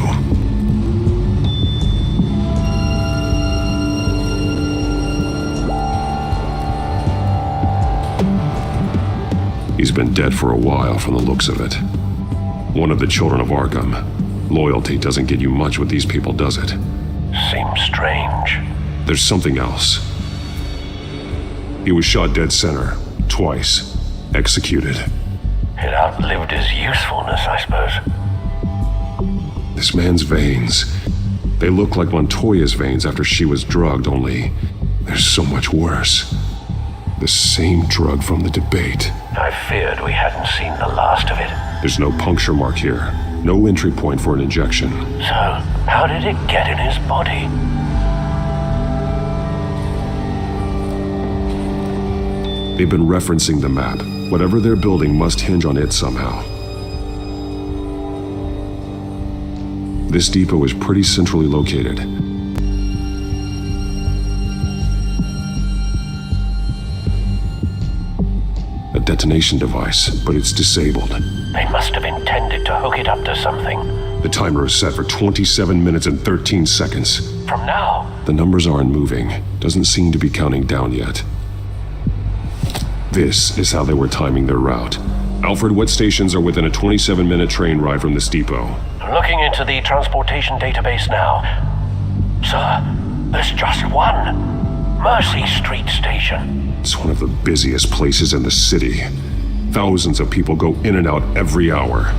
He's been dead for a while from the looks of it. One of the children of Arkham. Loyalty doesn't get you much with these people, does it? Seems strange. There's something else. He was shot dead center, twice, executed. It outlived his usefulness, I suppose. This man's veins. They look like Montoya's veins after she was drugged, only they're so much worse. The same drug from the debate. I feared we hadn't seen the last of it. There's no puncture mark here. No entry point for an injection. So, how did it get in his body? They've been referencing the map. Whatever they're building must hinge on it somehow. This depot is pretty centrally located. A detonation device, but it's disabled. They must have intended to hook it up to something. The timer is set for 27 minutes and 13 seconds. From now? The numbers aren't moving. Doesn't seem to be counting down yet. This is how they were timing their route. Alfred, what stations are within a 27-minute train ride from this depot? Looking into the transportation database now. Sir, there's just one. Mercy Street Station. It's one of the busiest places in the city. Thousands of people go in and out every hour.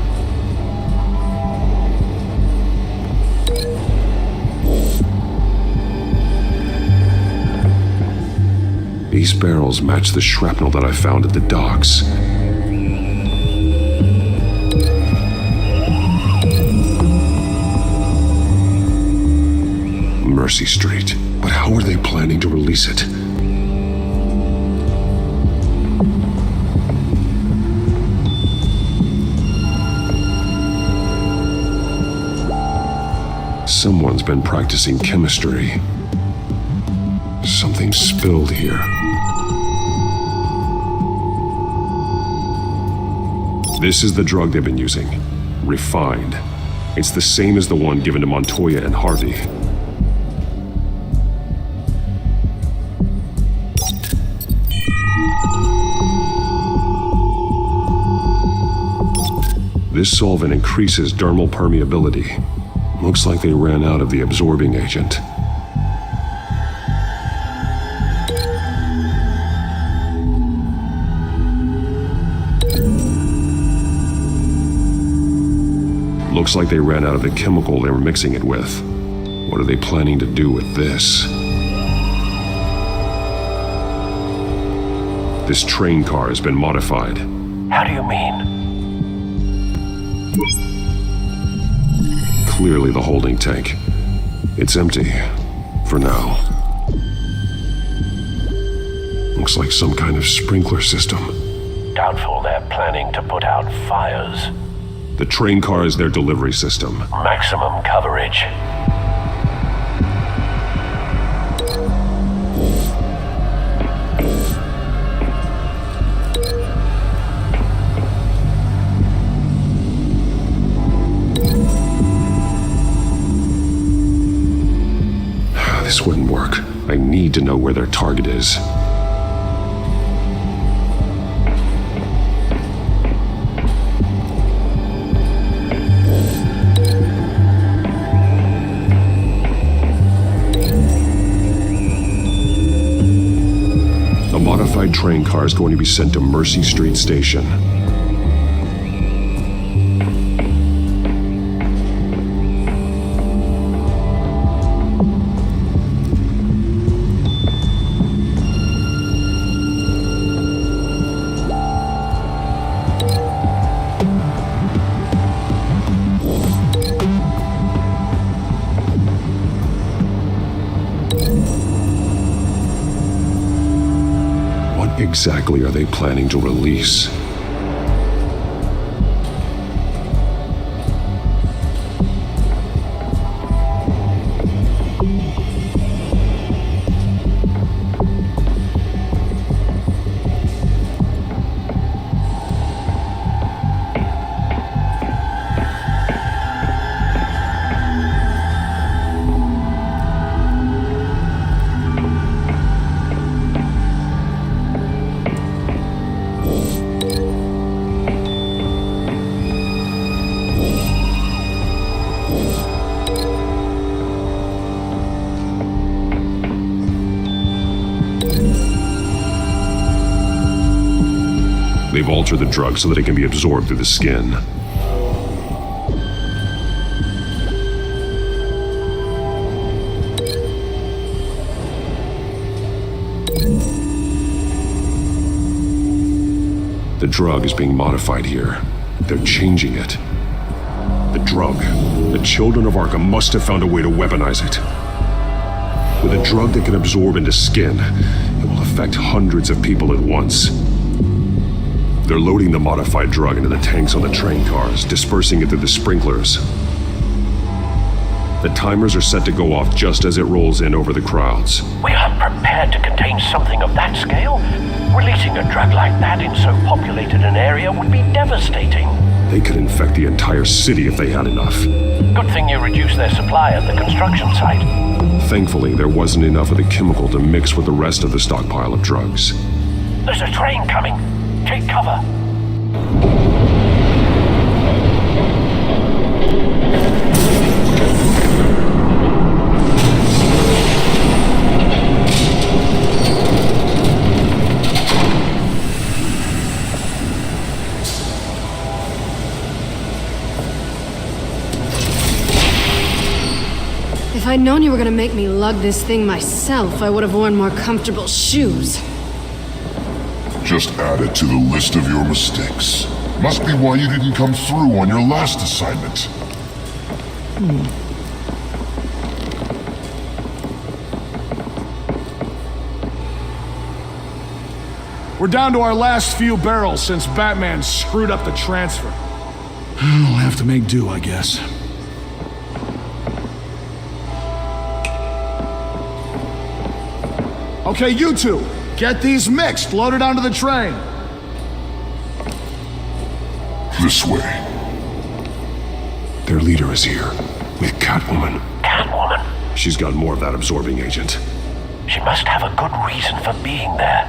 These barrels match the shrapnel that I found at the docks. Mercy Street. But how are they planning to release it? Someone's been practicing chemistry. Something spilled here. This is the drug they've been using. Refined. It's the same as the one given to Montoya and Harvey. This solvent increases dermal permeability. Looks like they ran out of the absorbing agent. Looks like they ran out of the chemical they were mixing it with. What are they planning to do with this? This train car has been modified. How do you mean? Clearly the holding tank. It's empty. For now. Looks like some kind of sprinkler system. Doubtful they're planning to put out fires. The train car is their delivery system. Maximum coverage. This wouldn't work. I need to know where their target is. A modified train car is going to be sent to Mercy Street Station. What exactly are they planning to release? They've altered the drug so that it can be absorbed through the skin. The drug is being modified here. They're changing it. The drug. The children of Arkham must have found a way to weaponize it. With a drug that can absorb into skin, it will affect hundreds of people at once. They're loading the modified drug into the tanks on the train cars, dispersing it through the sprinklers. The timers are set to go off just as it rolls in over the crowds. We aren't prepared to contain something of that scale. Releasing a drug like that in so populated an area would be devastating. They could infect the entire city if they had enough. Good thing you reduced their supply at the construction site. Thankfully, there wasn't enough of the chemical to mix with the rest of the stockpile of drugs. There's a train coming. Take cover. If I'd known you were gonna make me lug this thing myself, I would have worn more comfortable shoes. Just add it to the list of your mistakes. Must be why you didn't come through on your last assignment. We're down to our last few barrels since Batman screwed up the transfer. I'll have to make do, I guess. Okay, you two, get these mixed, loaded onto the train. This way. Their leader is here, with Catwoman. Catwoman? She's got more of that absorbing agent. She must have a good reason for being there.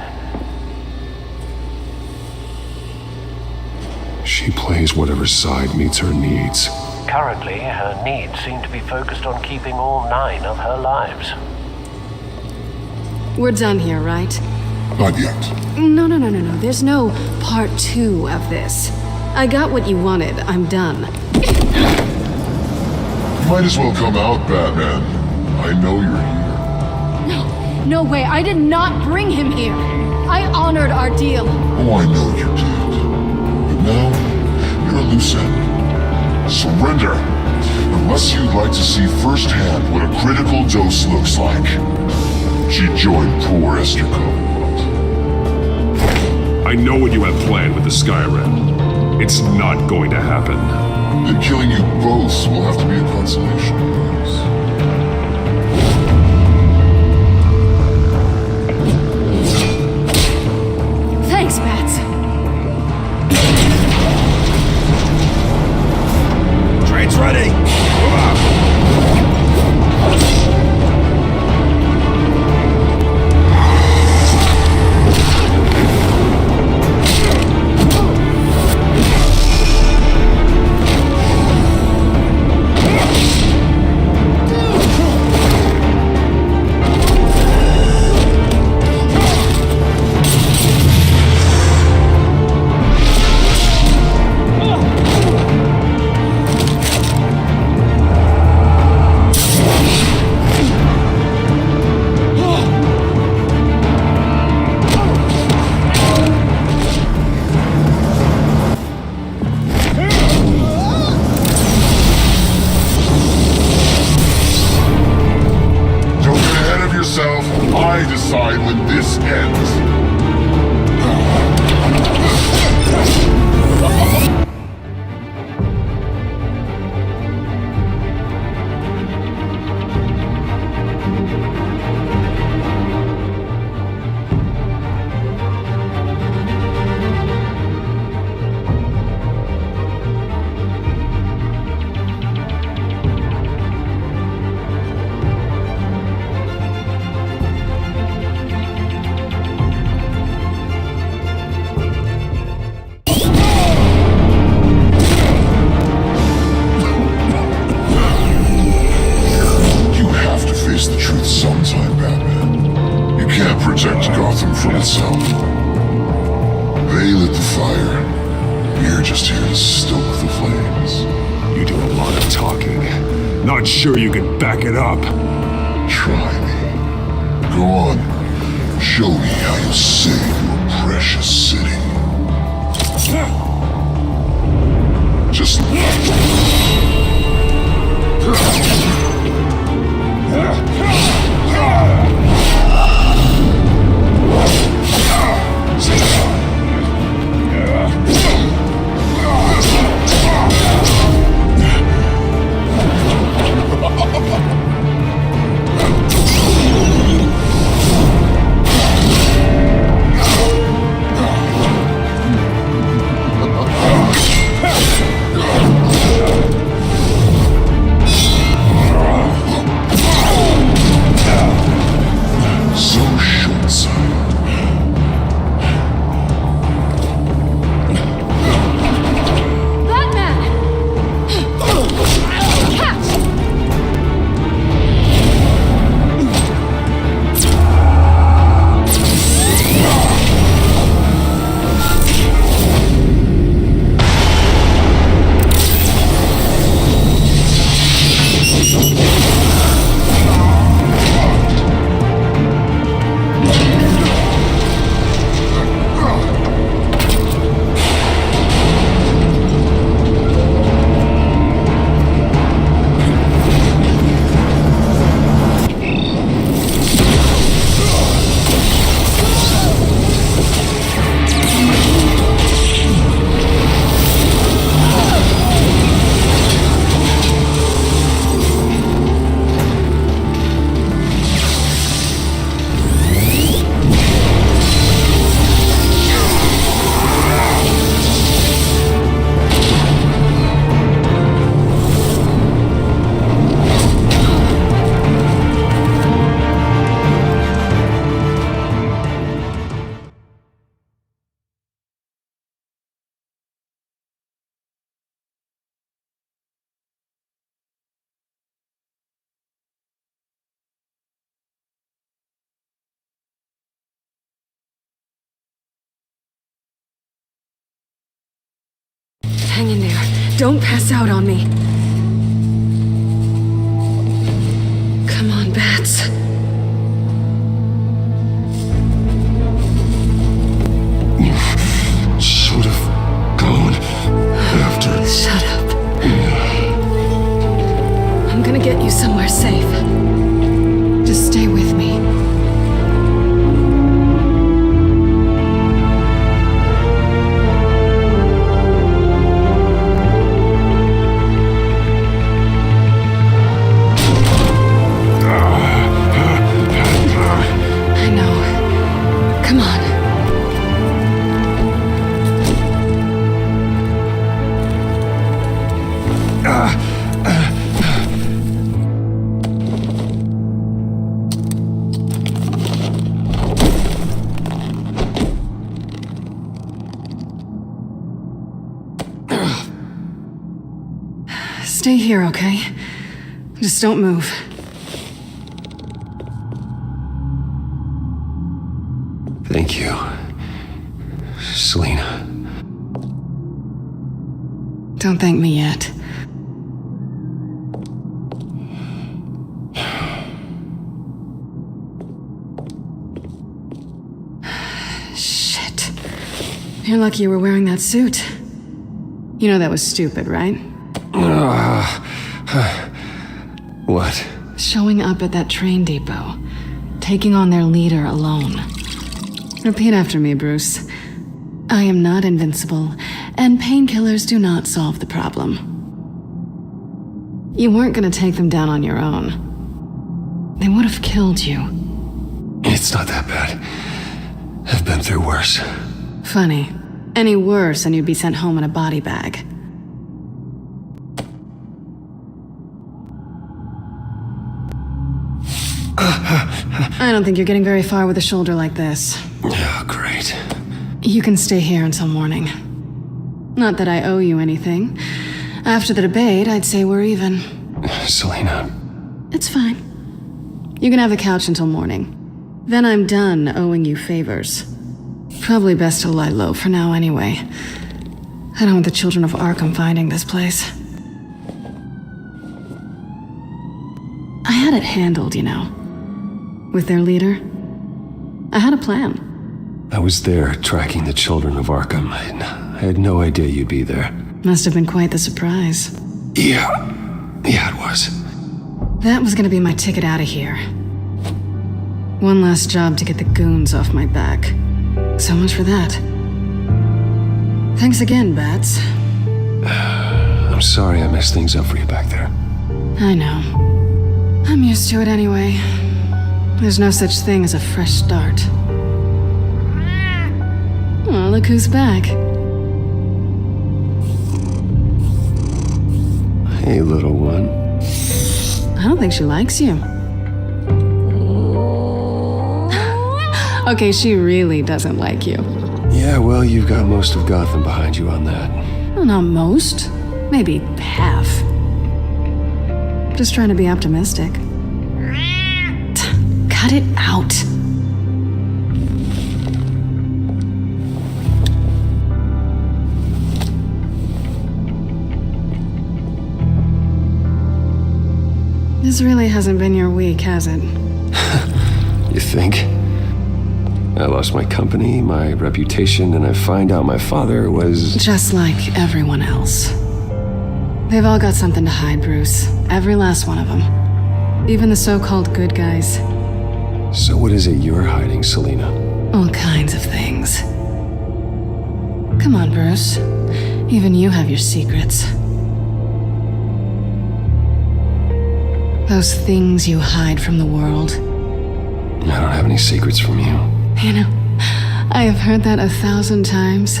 She plays whatever side meets her needs. Currently, her needs seem to be focused on keeping all 9 of her lives. We're done here, right? Not yet. No. There's no part 2 of this. I got what you wanted. I'm done. Might as well come out, Batman. I know you're here. No way. I did not bring him here. I honored our deal. Oh, I know you did. But now, you're a loose end. Surrender. Unless you'd like to see firsthand what a critical dose looks like. She joined poor Esther Cobblepot. I know what you have planned with the Skyrim. It's not going to happen. Then killing you both will have to be a consolation prize. Thanks, Bats. Train's ready. I decide when this ends. Protect Gotham from itself. They lit the fire. We're just here to stoke the flames. You do a lot of talking. Not sure you can back it up. Try me. Go on. Show me how you save your precious city. Just Hang in there. Don't pass out on me. Come on, Bats. should have gone after. Shut up. I'm gonna get you somewhere safe. Just stay with me. I know. Come on. Stay here, okay? Just don't move. Thank you, Selena. Don't thank me yet. Shit. You're lucky you were wearing that suit. You know that was stupid, right? What? Showing up at that train depot. Taking on their leader alone. Repeat after me, Bruce. I am not invincible, and painkillers do not solve the problem. You weren't gonna take them down on your own. They would have killed you. It's not that bad. I've been through worse. Funny. Any worse and you'd be sent home in a body bag. I don't think you're getting very far with a shoulder like this. Oh, great. You can stay here until morning. Not that I owe you anything. After the debate, I'd say we're even. Selena. It's fine. You can have the couch until morning. Then I'm done owing you favors. Probably best to lie low for now anyway. I don't want the children of Arkham finding this place. I had it handled, you know. With their leader. I had a plan. I was there tracking the children of Arkham. I had no idea you'd be there. Must have been quite the surprise. Yeah, it was. That was gonna be my ticket out of here. One last job to get the goons off my back. So much for that. Thanks again, Bats. I'm sorry I messed things up for you back there. I know. I'm used to it anyway. There's no such thing as a fresh start. Oh, look who's back. Hey, little one. I don't think she likes you. Okay, she really doesn't like you. Yeah, well, you've got most of Gotham behind you on that. Well, not most. Maybe half. Just trying to be optimistic. Cut it out. This really hasn't been your week, has it? You think? I lost my company, my reputation, and I find out my father was... Just like everyone else. They've all got something to hide, Bruce. Every last one of them. Even the so-called good guys. So what is it you're hiding, Selina? All kinds of things. Come on, Bruce. Even you have your secrets. Those things you hide from the world. I don't have any secrets from you. You know, I have heard that 1,000 times.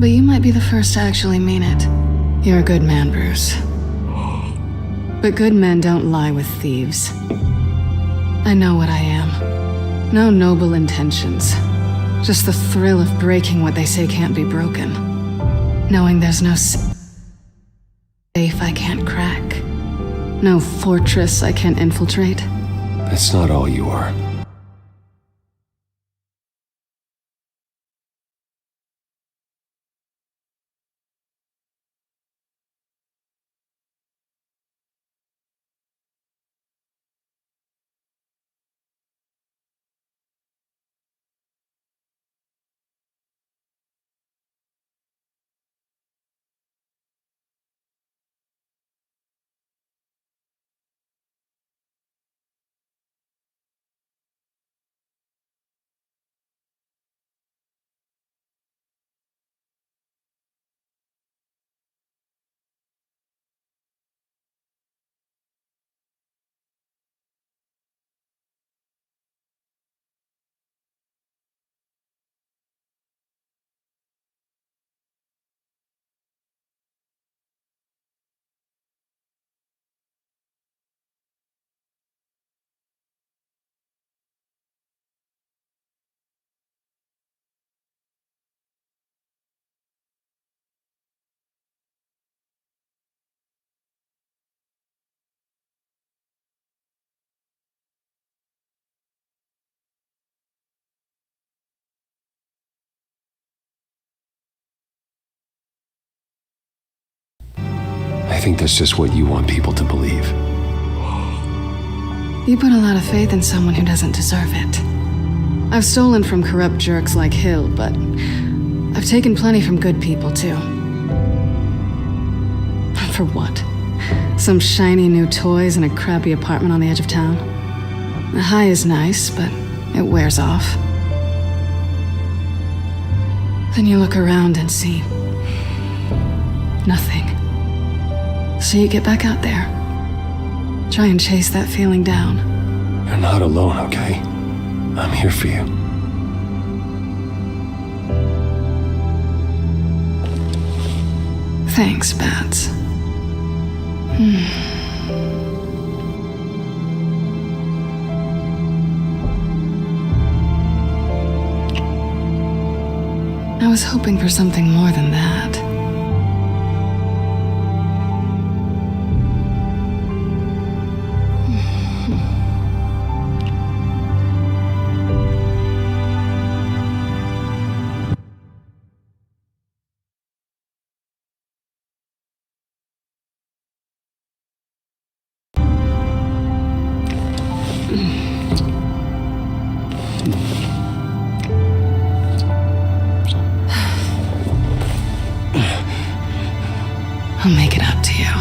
But you might be the first to actually mean it. You're a good man, Bruce. But good men don't lie with thieves. I know what I am. No noble intentions. Just the thrill of breaking what they say can't be broken. Knowing there's no safe I can't crack. No fortress I can't infiltrate. That's not all you are. I think that's just what you want people to believe. You put a lot of faith in someone who doesn't deserve it. I've stolen from corrupt jerks like Hill, but I've taken plenty from good people, too. For what? Some shiny new toys and a crappy apartment on the edge of town? The high is nice, but it wears off. Then you look around and see nothing. So you get back out there. Try and chase that feeling down. You're not alone, okay? I'm here for you. Thanks, Bats. I was hoping for something more than that. I'll make it up to you.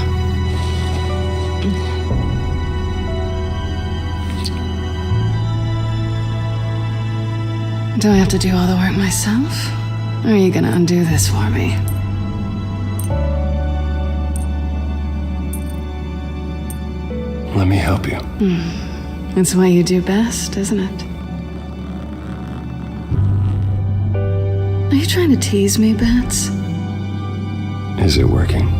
Do I have to do all the work myself? Or are you gonna undo this for me? Let me help you. It's what you do best, isn't it? Are you trying to tease me, Bats? Is it working?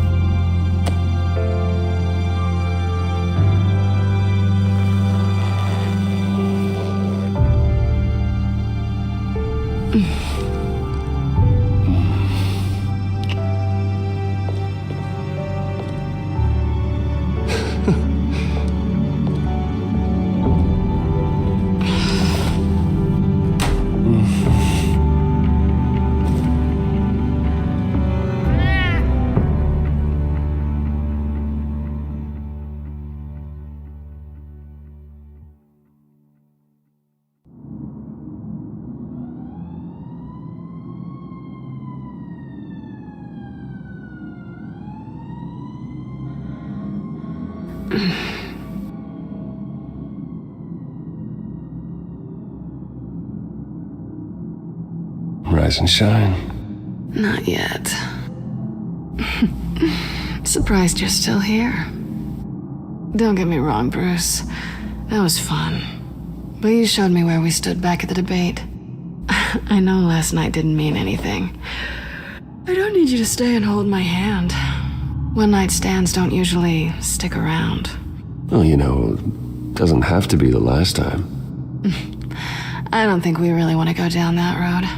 Rise and shine. Not yet. Surprised you're still here. Don't get me wrong, Bruce. That was fun. But you showed me where we stood back at the debate. I know last night didn't mean anything. I don't need you to stay and hold my hand. One-night stands don't usually stick around. Well, you know, doesn't have to be the last time. I don't think we really want to go down that road.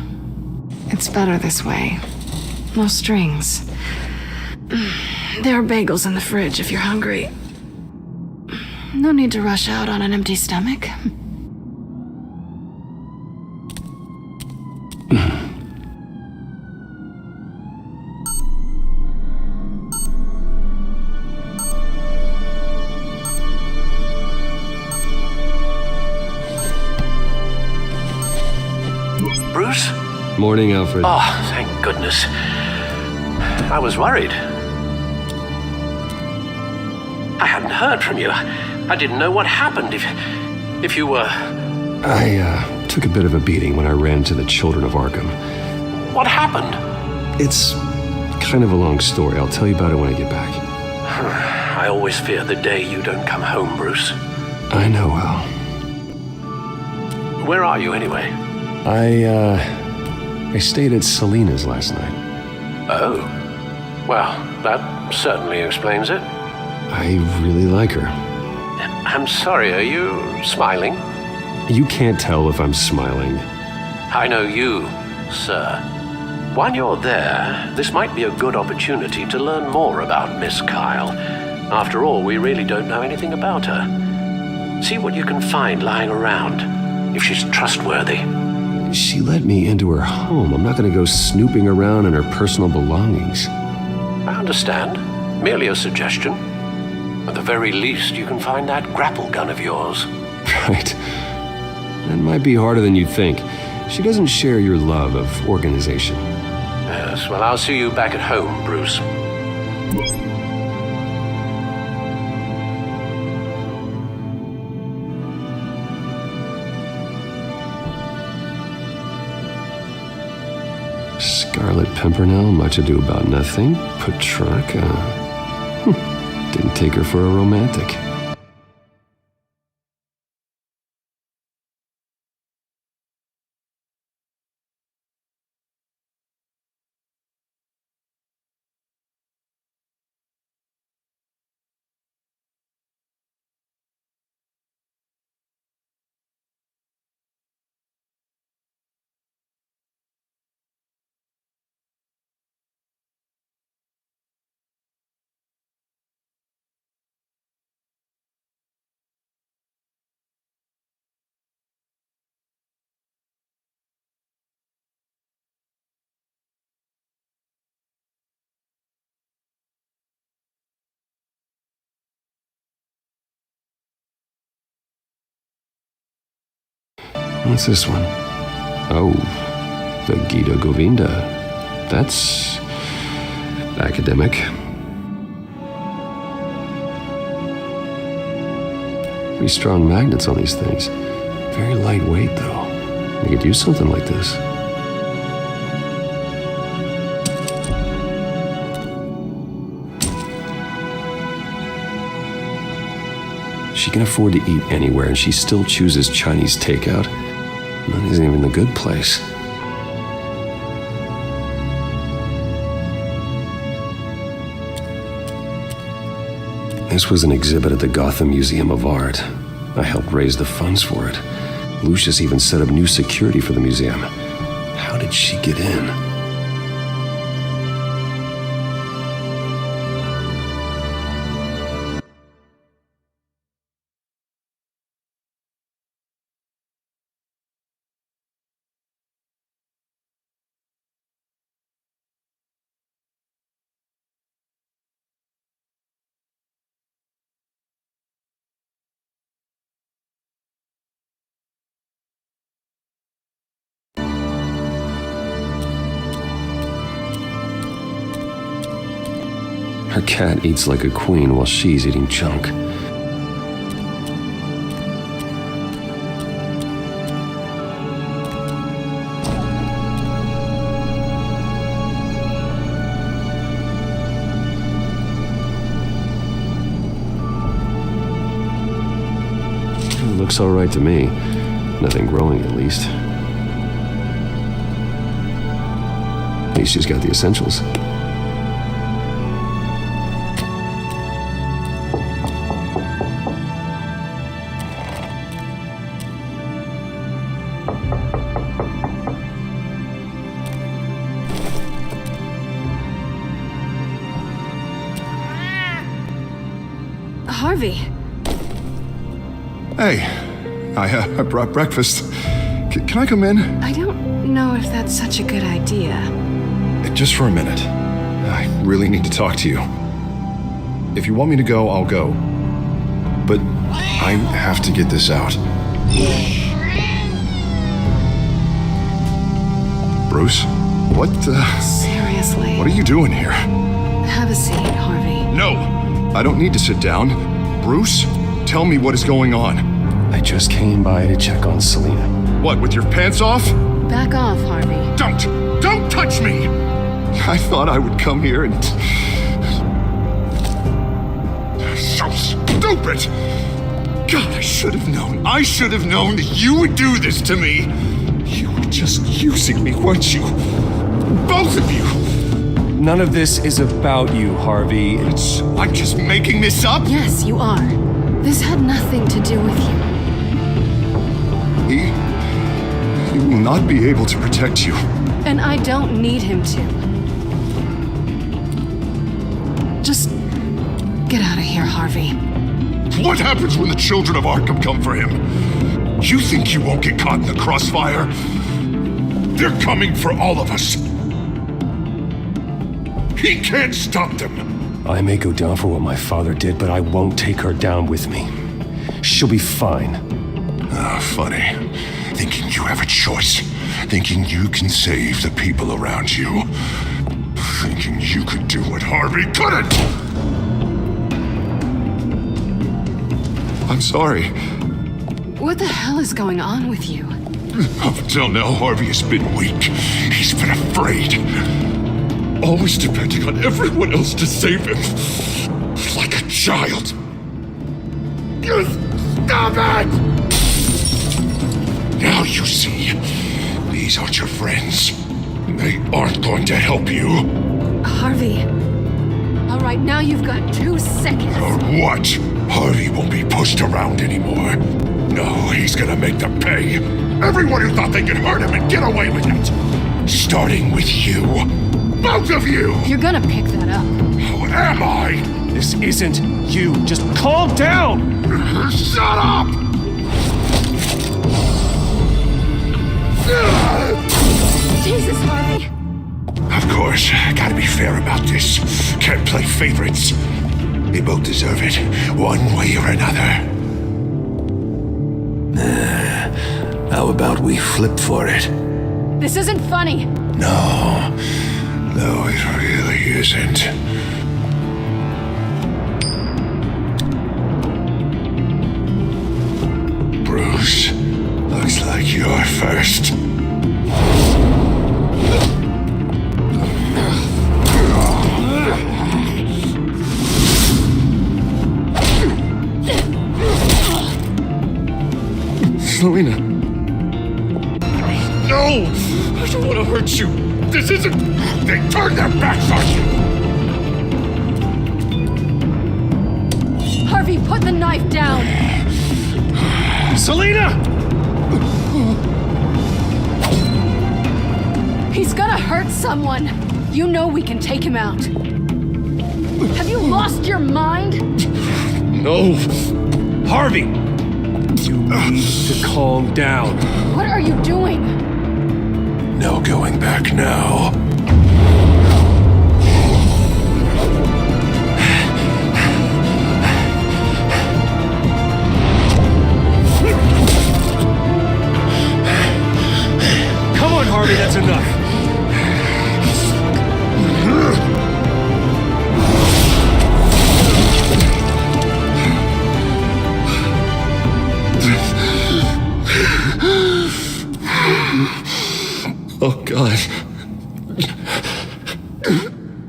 It's better this way. No strings. There are bagels in the fridge if you're hungry. No need to rush out on an empty stomach. Bruce? Morning, Alfred. Oh, thank goodness. I was worried. I hadn't heard from you. I didn't know what happened if you were... I took a bit of a beating when I ran into the children of Arkham. What happened? It's kind of a long story. I'll tell you about it when I get back. I always fear the day you don't come home, Bruce. I know, Al. Where are you, anyway? I stayed at Selena's last night. Oh. Well, that certainly explains it. I really like her. I'm sorry, are you smiling? You can't tell if I'm smiling. I know you, sir. While you're there, this might be a good opportunity to learn more about Miss Kyle. After all, we really don't know anything about her. See what you can find lying around, if she's trustworthy. She let me into her home. I'm not going to go snooping around in her personal belongings. I understand. Merely a suggestion. At the very least, you can find that grapple gun of yours. Right. That might be harder than you think. She doesn't share your love of organization. Yes, well, I'll see you back at home, Bruce. Scarlet Pimpernel, Much Ado About Nothing, Petrarca. Didn't take her for a romantic. What's this one? Oh, the Gita Govinda. That's academic. Pretty strong magnets on these things. Very lightweight, though. We could use something like this. She can afford to eat anywhere, and she still chooses Chinese takeout. And that isn't even the good place. This was an exhibit at the Gotham Museum of Art. I helped raise the funds for it. Lucius even set up new security for the museum. How did she get in? Her cat eats like a queen while she's eating junk. Looks all right to me. Nothing growing, at least. At least she's got the essentials. Harvey. Hey, I brought breakfast. Can I come in? I don't know if that's such a good idea. Just for a minute. I really need to talk to you. If you want me to go, I'll go. But I have to get this out. Bruce? What, Seriously. What are you doing here? Have a seat, Harvey. No! I don't need to sit down. Bruce, tell me what is going on. I just came by to check on Selena. What, with your pants off? Back off, Harvey. Don't touch me! I thought I would come here and... So stupid! God, I should have known. I should have known that you would do this to me. You were just using me, weren't you? Both of you! None of this is about you, Harvey. I'm just making this up? Yes, you are. This had nothing to do with you. He will not be able to protect you. And I don't need him to. Just get out of here, Harvey. What happens when the children of Arkham come for him? You think you won't get caught in the crossfire? They're coming for all of us. He can't stop them. I may go down for what my father did, but I won't take her down with me. She'll be fine. Funny. Thinking you have a choice. Thinking you can save the people around you. Thinking you could do what Harvey couldn't! I'm sorry. What the hell is going on with you? Up until now, Harvey has been weak. He's been afraid. Always depending on everyone else to save him. Like a child. Stop it! Now you see. These aren't your friends. They aren't going to help you. Harvey. All right, now you've got 2 seconds. Or what? Harvey won't be pushed around anymore. No, he's gonna make them pay. Everyone who thought they could hurt him and get away with it. Starting with you. Both of you! You're gonna pick that up. Who am I? This isn't you. Just calm down! Shut up! Jesus, Harvey. Of course, gotta be fair about this. Can't play favorites. They both deserve it, one way or another. How about we flip for it? This isn't funny. No, it really isn't. Selena. No! I don't want to hurt you. This isn't... They turned their backs on you! Harvey, put the knife down! Selena! He's gonna hurt someone. You know we can take him out. Have you lost your mind? No! Harvey! You need to calm down. What are you doing? No going back now. Come on, Harvey, that's enough. Oh, God.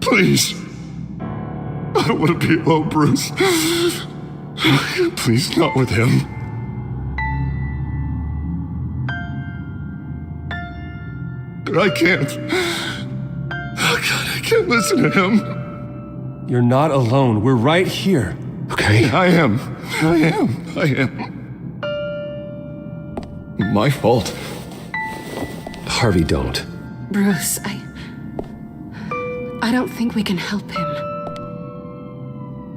Please. I don't want to be alone, Bruce. Please, not with him. I can't. Oh, God, I can't listen to him. You're not alone. We're right here. Okay, I am. My fault. Harvey, don't. Bruce, I don't think we can help him.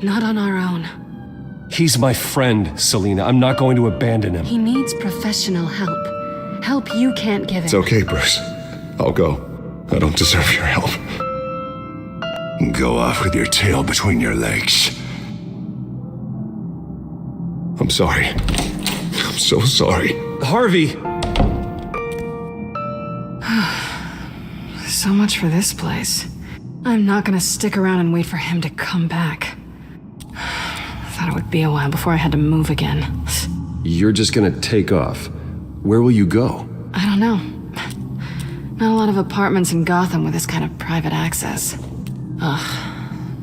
Not on our own. He's my friend, Selena. I'm not going to abandon him. He needs professional help. Help you can't give him. It's okay, Bruce. I'll go. I don't deserve your help. Go off with your tail between your legs. I'm sorry. I'm so sorry. Harvey! So much for this place. I'm not gonna stick around and wait for him to come back. Thought it would be a while before I had to move again. You're just gonna take off. Where will you go? I don't know. Not a lot of apartments in Gotham with this kind of private access. Ugh.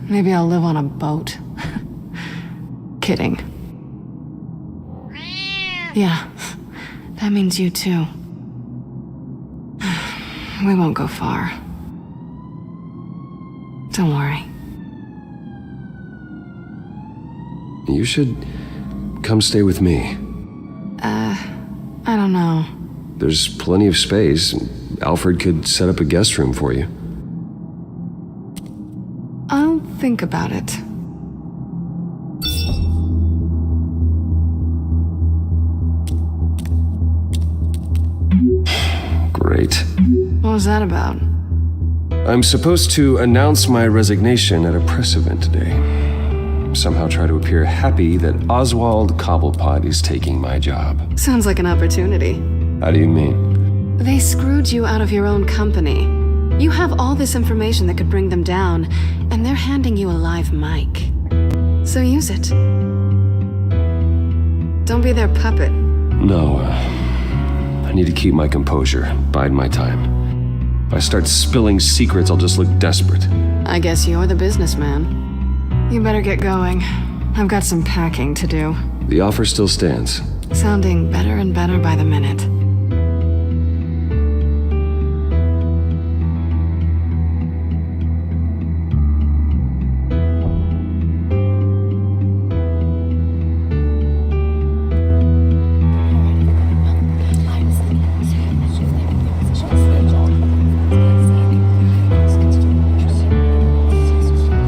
Maybe I'll live on a boat. Kidding. Yeah. That means you too. We won't go far. Don't worry. You should come stay with me. I don't know. There's plenty of space. Alfred could set up a guest room for you. I'll think about it. Great. What was that about? I'm supposed to announce my resignation at a press event today. Somehow try to appear happy that Oswald Cobblepot is taking my job. Sounds like an opportunity. How do you mean? They screwed you out of your own company. You have all this information that could bring them down, and they're handing you a live mic. So use it. Don't be their puppet. No, I need to keep my composure, bide my time. If I start spilling secrets, I'll just look desperate. I guess you're the businessman. You better get going. I've got some packing to do. The offer still stands. Sounding better and better by the minute.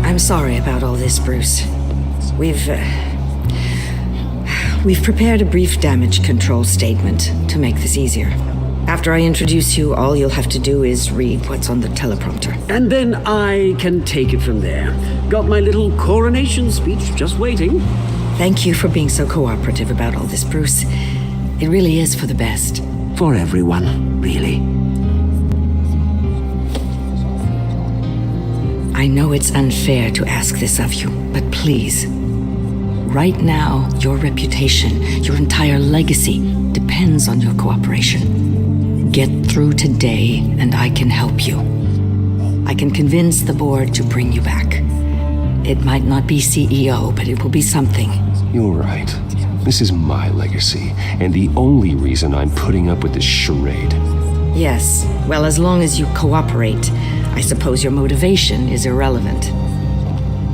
I'm sorry about all this, Bruce. We've prepared a brief damage control statement to make this easier. After I introduce you, all you'll have to do is read what's on the teleprompter. And then I can take it from there. Got my little coronation speech just waiting. Thank you for being so cooperative about all this, Bruce. It really is for the best. For everyone, really. I know it's unfair to ask this of you, but please. Right now, your reputation, your entire legacy, depends on your cooperation. Get through today, and I can help you. I can convince the board to bring you back. It might not be CEO, but it will be something. You're right. This is my legacy, and the only reason I'm putting up with this charade. Yes. Well, as long as you cooperate, I suppose your motivation is irrelevant.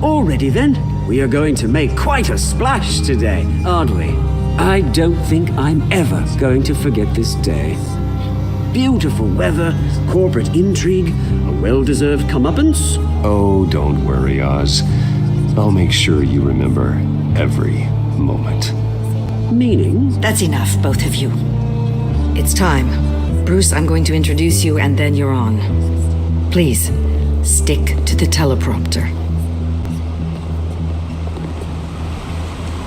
Already then, we are going to make quite a splash today, aren't we? I don't think I'm ever going to forget this day. Beautiful weather, corporate intrigue, a well-deserved comeuppance. Oh, don't worry, Oz. I'll make sure you remember every moment. Meaning? That's enough, both of you. It's time. Bruce, I'm going to introduce you and then you're on. Please, stick to the teleprompter.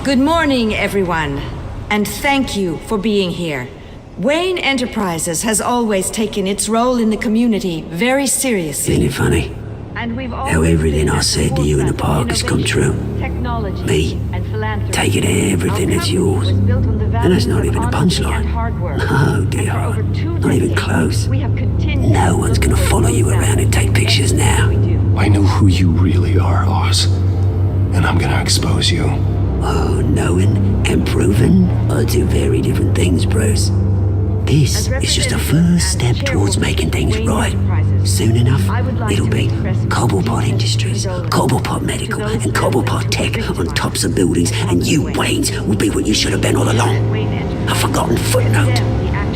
Good morning, everyone, and thank you for being here. Wayne Enterprises has always taken its role in the community very seriously. Isn't it funny? How everything I said to you in the park has come true. Me, taking everything that's yours. And that's not even a punchline. No, dear, not even close. No one's gonna follow you around and take pictures now. I know who you really are, Oz. And I'm gonna expose you. Oh, knowing and proving are two very different things, Bruce. This is just a first step towards making things right. Soon enough, it'll be Cobblepot Industries, Cobblepot Medical, and Cobblepot Tech on tops of buildings, and you, Waynes, will be what you should have been all along. A forgotten footnote.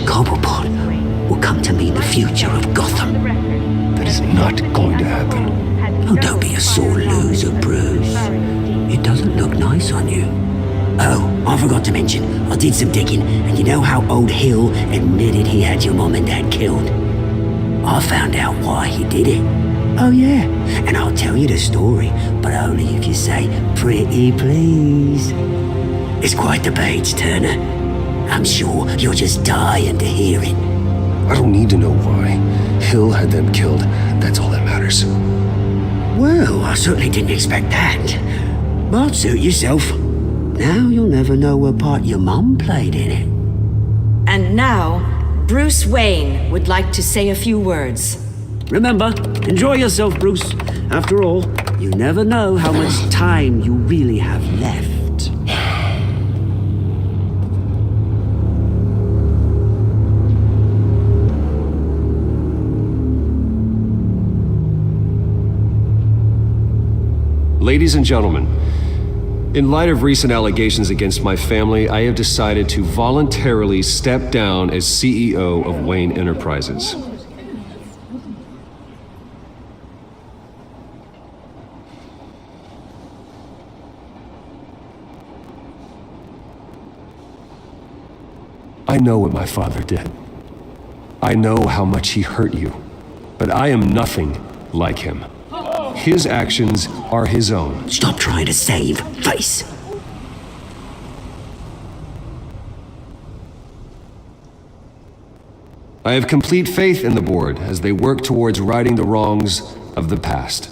Cobblepot will come to mean the future of Gotham. That is not going to happen. Oh, don't be a sore loser, Bruce. It doesn't look nice on you. Oh, I forgot to mention, I did some digging, and you know how old Hill admitted he had your mom and dad killed? I found out why he did it. Oh yeah, and I'll tell you the story, but only if you say, pretty please. It's quite the page, Turner. I'm sure you're just dying to hear it. I don't need to know why. Hill had them killed. That's all that matters. Well, I certainly didn't expect that. But suit yourself. Now you'll never know what part your mum played in it. And now, Bruce Wayne would like to say a few words. Remember, enjoy yourself, Bruce. After all, you never know how much time you really have left. Ladies and gentlemen, in light of recent allegations against my family, I have decided to voluntarily step down as CEO of Wayne Enterprises. I know what my father did. I know how much he hurt you, but I am nothing like him. His actions are his own. Stop trying to save face. I have complete faith in the board as they work towards righting the wrongs of the past.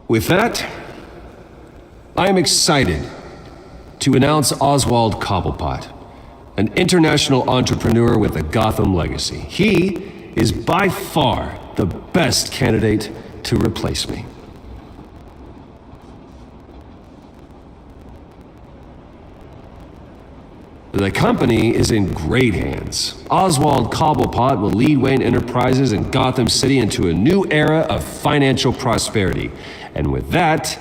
With that, I am excited to announce Oswald Cobblepot, an international entrepreneur with a Gotham legacy. He is by far the best candidate to replace me. The company is in great hands. Oswald Cobblepot will lead Wayne Enterprises and Gotham City into a new era of financial prosperity. And with that,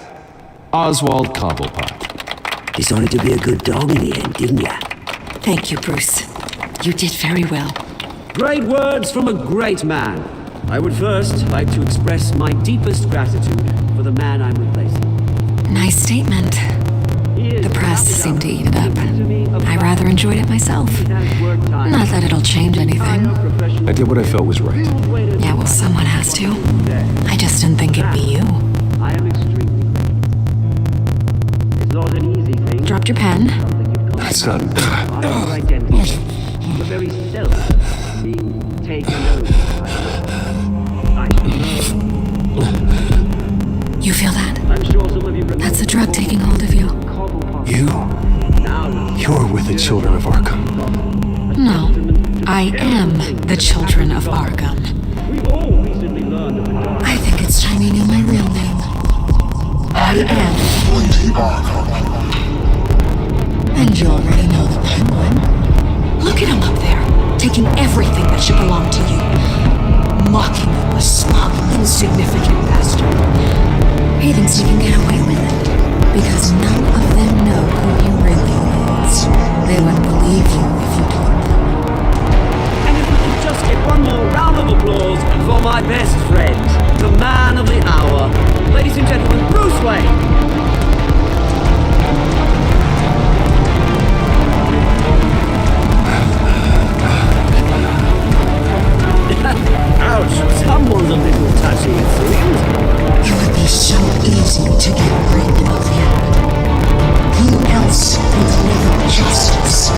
Oswald Cobblepot. Decided to be a good dog in the end, didn't ya? Thank you, Bruce. You did very well. Great words from a great man. I would first like to express my deepest gratitude for the man I'm replacing. Nice statement. The press seemed to eat it up. I rather enjoyed it myself. Not that it'll change anything. I did what I felt was right. Yeah, well, someone has to. I just didn't think it'd be you. I am extremely grateful. It's not an easy thing. Dropped your pen. That's not... My identity, the very self being taken over. You feel that? I'm sure some of you remember. That's the drug taking hold of you. You're with the children of Arkham. No, I am the children of Arkham. We've all recently learned of the dark. I think it's time you knew my real name. I am Lady Arkham. And you already know the Penguin. Look at him up there, taking everything that should belong to you. Mocking you, a smug, insignificant bastard. He thinks he can get away with it, because none of them know who he really is. They wouldn't believe you if you told them. And if we could just get one more round of applause for my best friend, the man of the hour, ladies and gentlemen, Bruce Wayne. Ouch, someone's a little touchy, it seems. It would be so easy to get rid of him. Who else would deliver justice?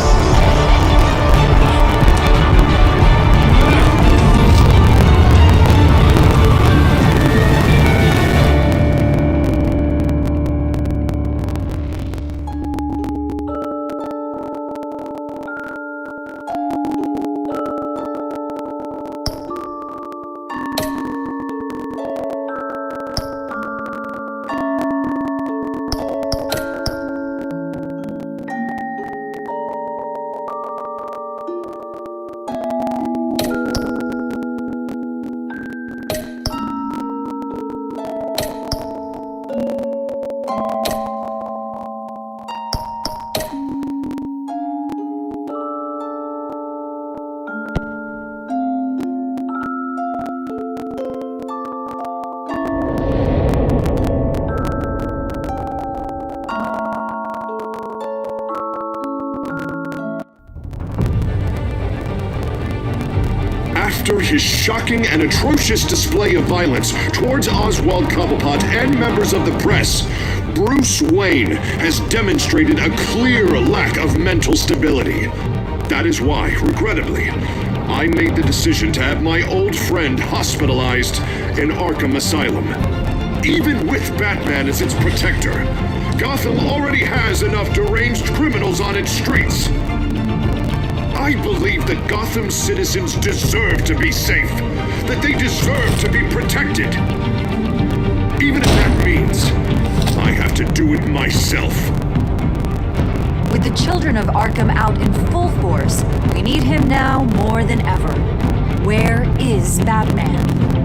After his shocking and atrocious display of violence towards Oswald Cobblepot and members of the press, Bruce Wayne has demonstrated a clear lack of mental stability. That is why, regrettably, I made the decision to have my old friend hospitalized in Arkham Asylum. Even with Batman as its protector, Gotham already has enough deranged criminals on its streets. I believe that Gotham's citizens deserve to be safe, that they deserve to be protected. Even if that means I have to do it myself. With the children of Arkham out in full force, we need him now more than ever. Where is Batman?